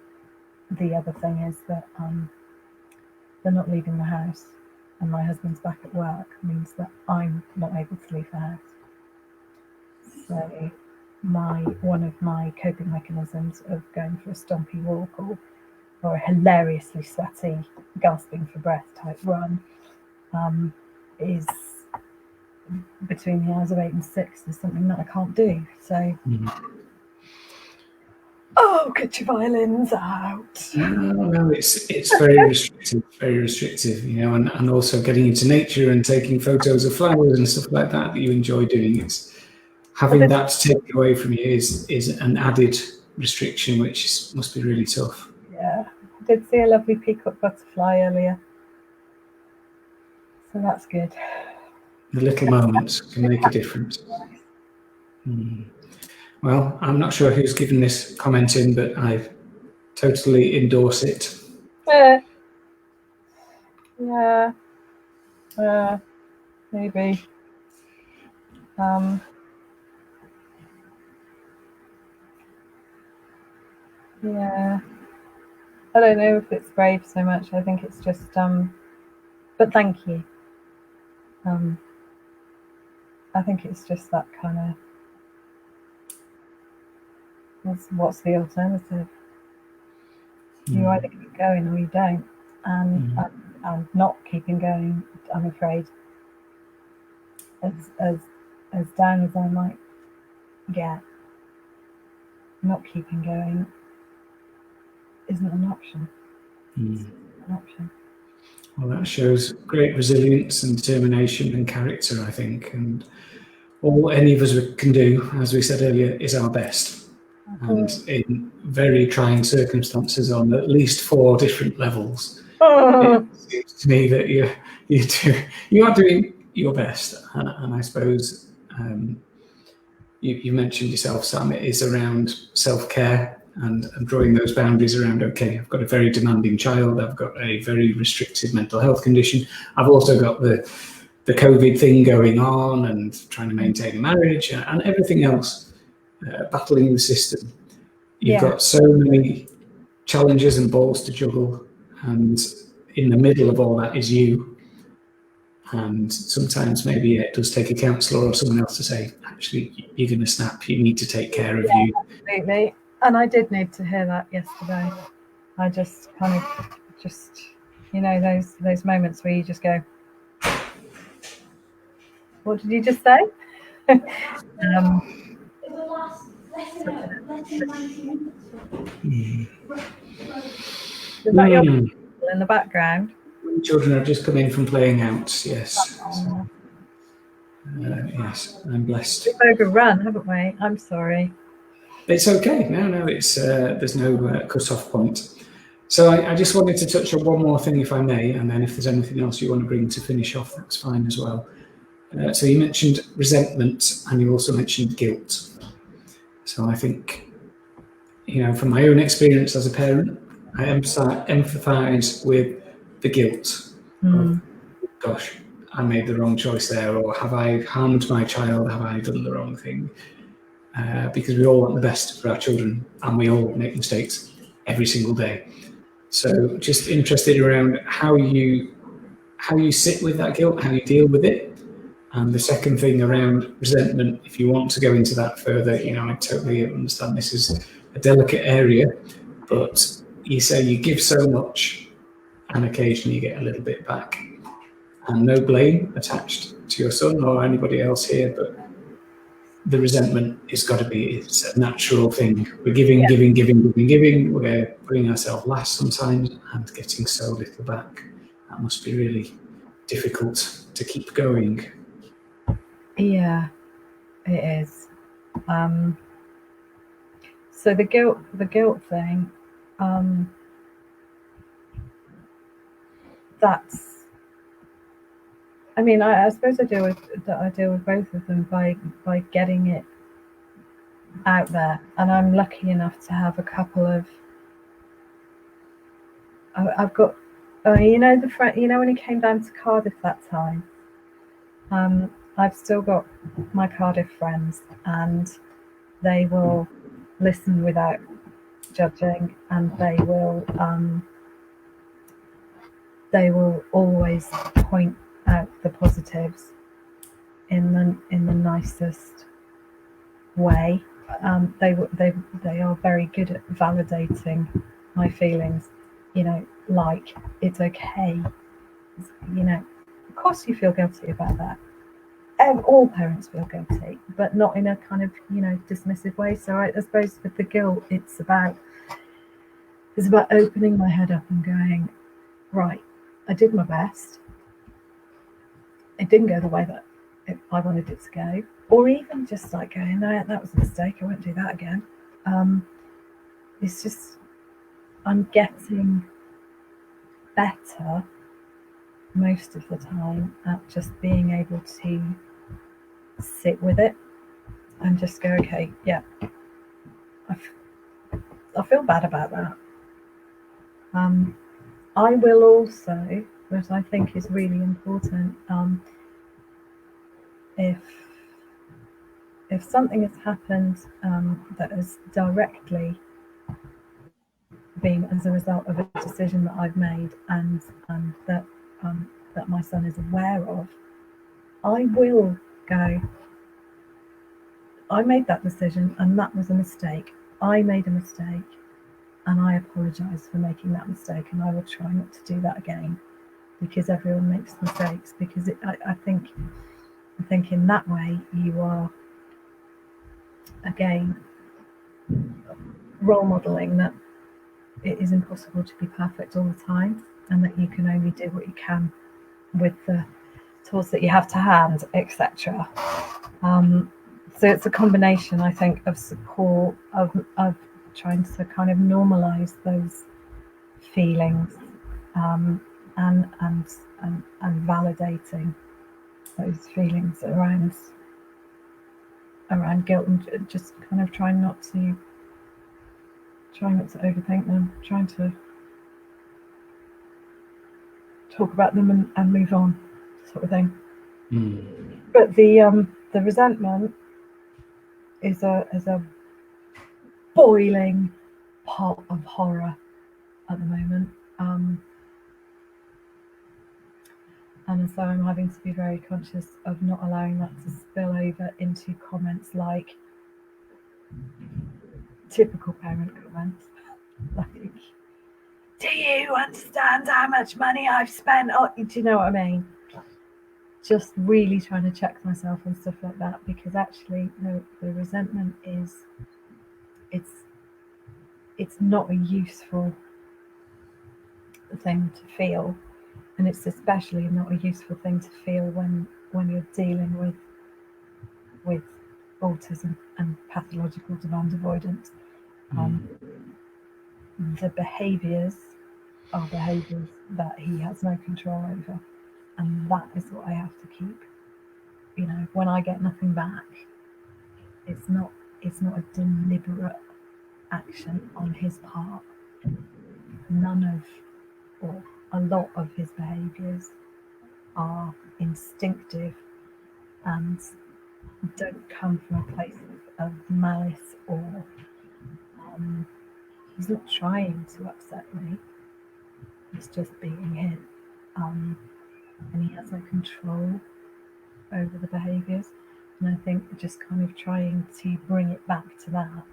the other thing is that they're not leaving the house, and my husband's back at work, means that I'm not able to leave the house. So one of my coping mechanisms of going for a stompy walk or a hilariously sweaty, gasping for breath type run is between the hours of 8 and 6. There's something that I can't do. So get your violins out. Well, it's very restrictive, and also getting into nature and taking photos of flowers and stuff like that you enjoy doing. It's having that taken away from you is an added restriction, which must be really tough. Yeah, I did see a lovely peacock butterfly earlier, so that's good. The little moments can make a difference. Well, I'm not sure who's given this comment in, but I totally endorse it. Yeah. Maybe. Yeah. I don't know if it's brave so much. I think it's just but thank you. I think it's just that kind of what's the alternative? You either keep going or you don't. And not keeping going, I'm afraid, as down as I might get, not keeping going isn't an option. Well, that shows great resilience and determination and character, I think. And all any of us can do, as we said earlier, is our best. And in very trying circumstances on at least 4 different levels, it seems to me that you are doing your best. And I suppose you mentioned yourself, Sam, it is around self-care and drawing those boundaries around, okay, I've got a very demanding child, I've got a very restricted mental health condition, I've also got the COVID thing going on and trying to maintain a marriage and everything else, battling the system. You've got so many challenges and balls to juggle, and in the middle of all that is you. And sometimes maybe it does take a counsellor or someone else to say, actually, you're going to snap, you need to take care of you. Absolutely. And I did need to hear that yesterday. I just kind of you know, those moments where you just go, what did you just say? Is that your people in the background? Children have just come in from playing out, yes. Yes, I'm blessed. We've overrun, haven't we? I'm sorry. It's okay. No, it's there's no cut-off point. So I just wanted to touch on one more thing, if I may, and then if there's anything else you want to bring to finish off, that's fine as well. So you mentioned resentment, and you also mentioned guilt. So I think, you know, from my own experience as a parent, I empathise with the guilt of, gosh, I made the wrong choice there, or have I harmed my child? Have I done the wrong thing? Because we all want the best for our children, and we all make mistakes every single day. So just interested around how you sit with that guilt, how you deal with it. And the second thing around resentment, if you want to go into that further, you know, I totally understand this is a delicate area, but you say you give so much and occasionally you get a little bit back. And no blame attached to your son or anybody else here, but the resentment has got to be, it's a natural thing. We're giving. We're putting ourselves last sometimes and getting so little back. That must be really difficult to keep going. Yeah, it is. So the guilt thing, that's, I mean, I suppose I deal with both of them by getting it out there, and I'm lucky enough to have a couple of. I've got, you know, when he came down to Cardiff that time. I've still got my Cardiff friends, and they will listen without judging, and they will always point out the positives in the nicest way. They are very good at validating my feelings, you know, like, it's okay, you know, of course you feel guilty about that. All parents feel guilty, but not in a kind of, you know, dismissive way. So I suppose with the guilt, it's about opening my head up and going, right, I did my best. It didn't go the way that I wanted it to go, or even just like going, no, that was a mistake, I won't do that again. It's just, I'm getting better most of the time at just being able to sit with it and just go, okay, yeah, I feel bad about that. I will also, what I think is really important, if something has happened that has directly been as a result of a decision that I've made and that my son is aware of, I will go, I made that decision and that was a mistake. I made a mistake and I apologise for making that mistake, and I will try not to do that again, because everyone makes mistakes. Because I think in that way you are, again, role modelling that it is impossible to be perfect all the time, and that you can only do what you can with the tools that you have to hand, etc. So it's a combination, I think, of support, of trying to kind of normalise those feelings, and validating those feelings around guilt, and just kind of trying not to trying not to overthink them, trying to talk about them and move on, sort of thing. But the resentment is a boiling pot of horror at the moment, and so I'm having to be very conscious of not allowing that to spill over into comments like typical parent comments, like, do you understand how much money I've spent on, do you know what I mean? Just really trying to check myself and stuff like that, because actually the resentment is, it's not a useful thing to feel, and it's especially not a useful thing to feel when you're dealing with autism and pathological demand avoidance. The behaviours are behaviours that he has no control over, and that is what I have to keep. When I get nothing back, it's not a deliberate action on his part. Or a lot of his behaviours are instinctive and don't come from a place of malice, or he's not trying to upset me. He's just being him, and he has no control over the behaviours. And I think just kind of trying to bring it back to that.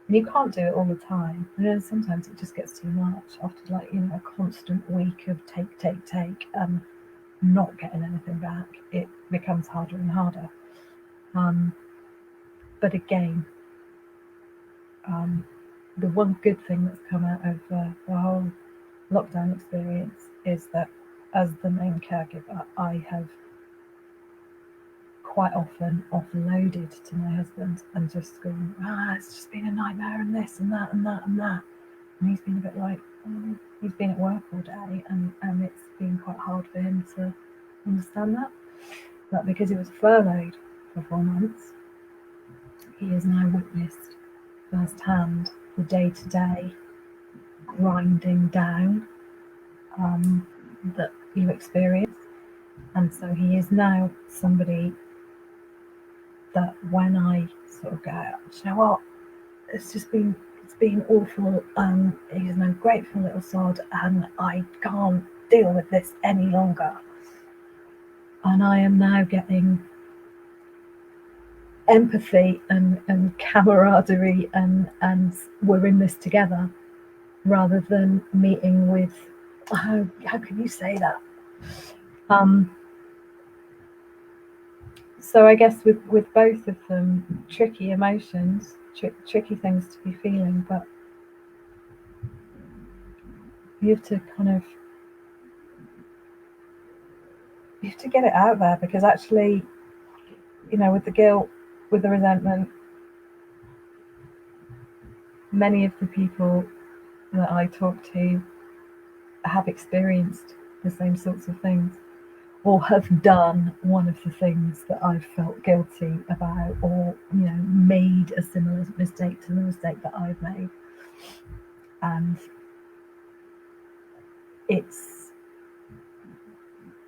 And you can't do it all the time. And then sometimes it just gets too much after a constant week of take, and not getting anything back. It becomes harder and harder. But again, the one good thing that's come out of the whole lockdown experience is that as the main caregiver, I have quite often offloaded to my husband and just gone, it's just been a nightmare, and this and that and that and that. And he's been a bit like, he's been at work all day, and it's been quite hard for him to understand that. But because he was furloughed for 4 months, he has now witnessed firsthand the day-to-day grinding down that you experience. And so he is now somebody that when I sort of go, do you know what, it's been awful, he's an ungrateful little sod, and I can't deal with this any longer. And I am now getting empathy and camaraderie and we're in this together, rather than meeting with, how can you say that? So I guess with both of them, tricky emotions, tricky things to be feeling, but you have to get it out there, because actually, with the guilt, with the resentment, many of the people that I talk to have experienced the same sorts of things, or have done one of the things that I've felt guilty about, or made a similar mistake to the mistake that I've made. And it's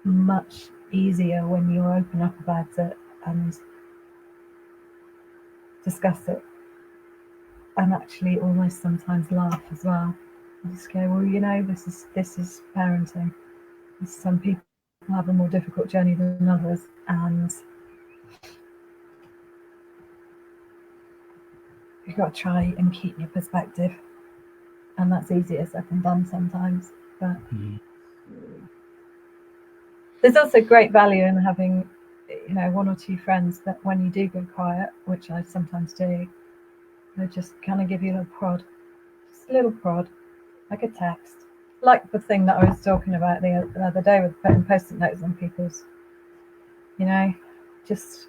much easier when you open up about it and discuss it, and actually almost sometimes laugh as well. You just go, well, this is parenting. Some people have a more difficult journey than others, and you've got to try and keep your perspective, and that's easier said than done sometimes. But there's also great value in having, 1 or 2 friends that when you do go quiet, which I sometimes do, they just kind of give you a little prod, just a little prod, like a text, like the thing that I was talking about the other day with putting post-it notes on people's, just,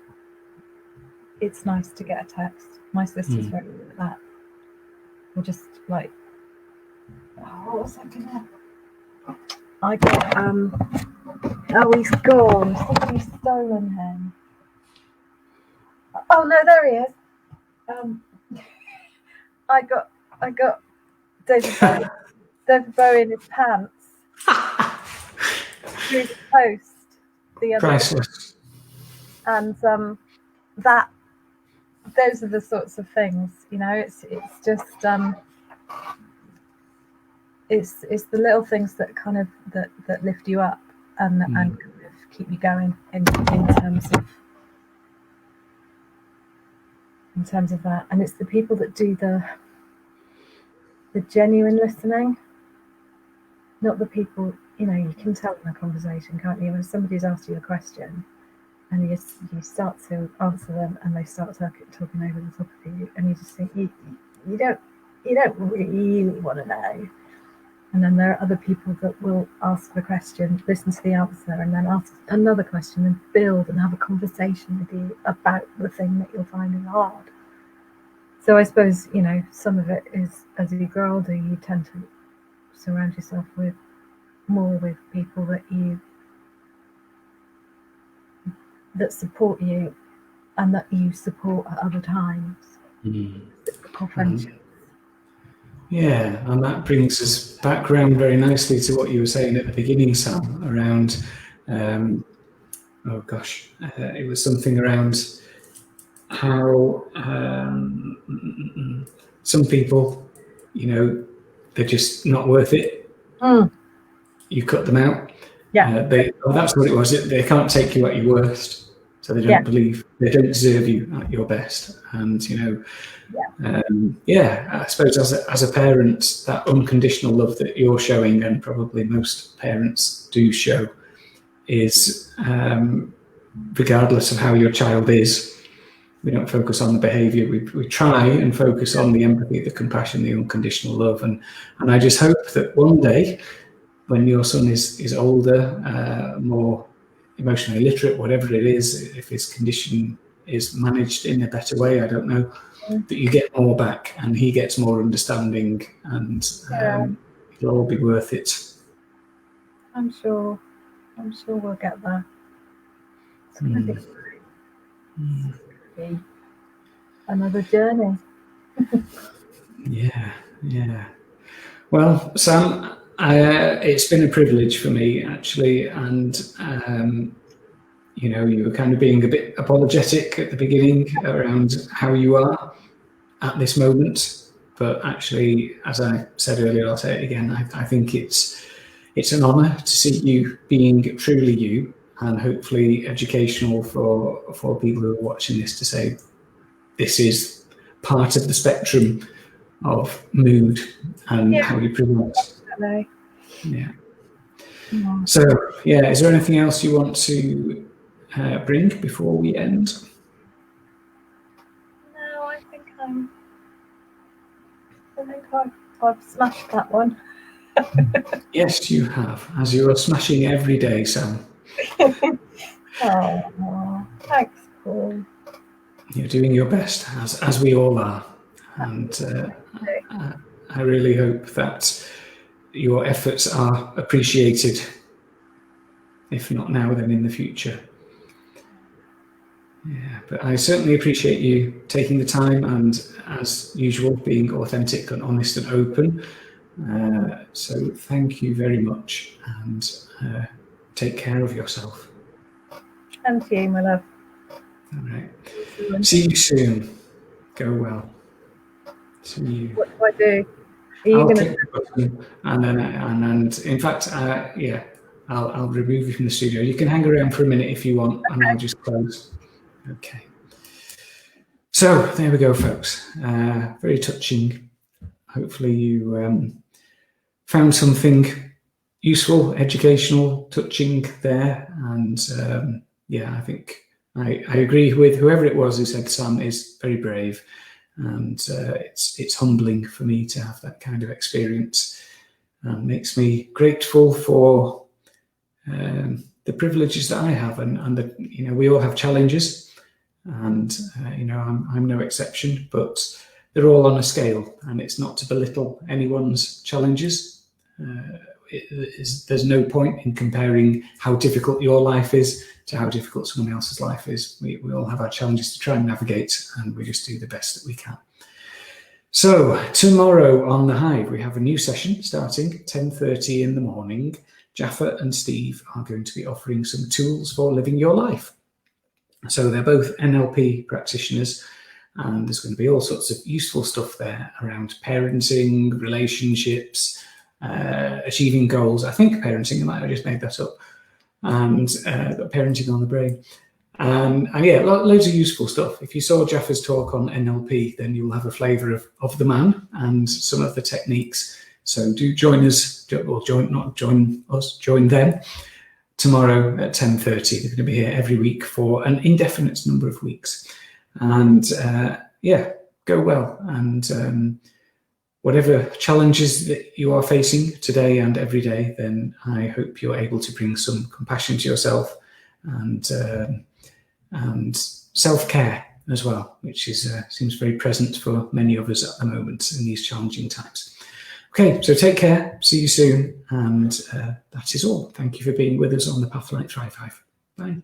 it's nice to get a text. My sister's very good at that. Or just like, what was I doing? I got, he's gone. Somebody's stolen him. Oh no, there he is. I got David Bowie in his pants through the post the other day. Priceless. And that those are the sorts of things, you know. It's just it's the little things that kind of that lift you up and kind of keep you going in terms of that. And it's the people that do the genuine listening, not the people, you know, you can tell in a conversation, can't you, when somebody's asked you a question and you start to answer them and they start talking over the top of you, and you just think you don't really want to know. And then there are other people that will ask the question, listen to the answer, and then ask another question and build and have a conversation with you about the thing that you're finding hard. So I suppose, you know, some of it is as you grow older, you tend to surround yourself more with people that support you and that you support at other times. Friendships. Yeah, and that brings us back around very nicely to what you were saying at the beginning, Sam, around, it was something around how some people, you know, they're just not worth it. You cut them out. Yeah. That's what it was. They can't take you at your worst, so they don't believe, they don't deserve you at your best. And, you know, I suppose as a parent, that unconditional love that you're showing, and probably most parents do show, is regardless of how your child is. We don't focus on the behaviour. We try and focus on the empathy, the compassion, the unconditional love. And I just hope that one day, when your son is older, more emotionally literate, whatever it is, if his condition is managed in a better way, I don't know, that you get more back and he gets more understanding, and it'll all be worth it. I'm sure we'll get there. It's going to be another journey. Yeah. Well, Sam, it's been a privilege for me, actually, and you know, you were kind of being a bit apologetic at the beginning around how you are at this moment, but actually, as I said earlier, I'll say it again, I think it's an honour to see you being truly you, and hopefully educational for people who are watching this, to say this is part of the spectrum of mood and how you present. Yeah. So, is there anything else you want to bring before we end? No, I think I've smashed that one. Yes, you have, as you are smashing every day, Sam. Oh, thanks, Paul. You're doing your best, as we all are, and I really hope that your efforts are appreciated, if not now, then in the future. Yeah, but I certainly appreciate you taking the time and, as usual, being authentic and honest and open. So thank you very much, and take care of yourself. And you, my love. All right. See you soon. Go well. See you. What do I do? Are you I'll gonna... click the button, and in fact, I'll remove you from the studio. You can hang around for a minute if you want, and I'll just close. Okay. So there we go, folks. Very touching. Hopefully you found something useful, educational, touching there. And I think I agree with whoever it was who said Sam is very brave. And it's humbling for me to have that kind of experience. Makes me grateful for the privileges that I have, and that, you know, we all have challenges, and you know, I'm no exception, but they're all on a scale, and it's not to belittle anyone's challenges. There's no point in comparing how difficult your life is to how difficult someone else's life is. We all have our challenges to try and navigate, and we just do the best that we can. So tomorrow on the Hive, we have a new session starting at 10:30 in the morning. Jaffa and Steve are going to be offering some tools for living your life. So they're both NLP practitioners, and there's going to be all sorts of useful stuff there around parenting, relationships, achieving goals. I think parenting, I might have just made that up, and parenting on the brain. And yeah, loads of useful stuff. If you saw Jaffa's talk on NLP, then you'll have a flavour of the man and some of the techniques. So do join us, or join them tomorrow at 10:30. They're going to be here every week for an indefinite number of weeks. And yeah, go well. And whatever challenges that you are facing today and every day, then I hope you're able to bring some compassion to yourself and self-care as well, which is seems very present for many of us at the moment in these challenging times. Okay, so take care, see you soon, and that is all. Thank you for being with us on the Pathlight Thrive Hive. Bye.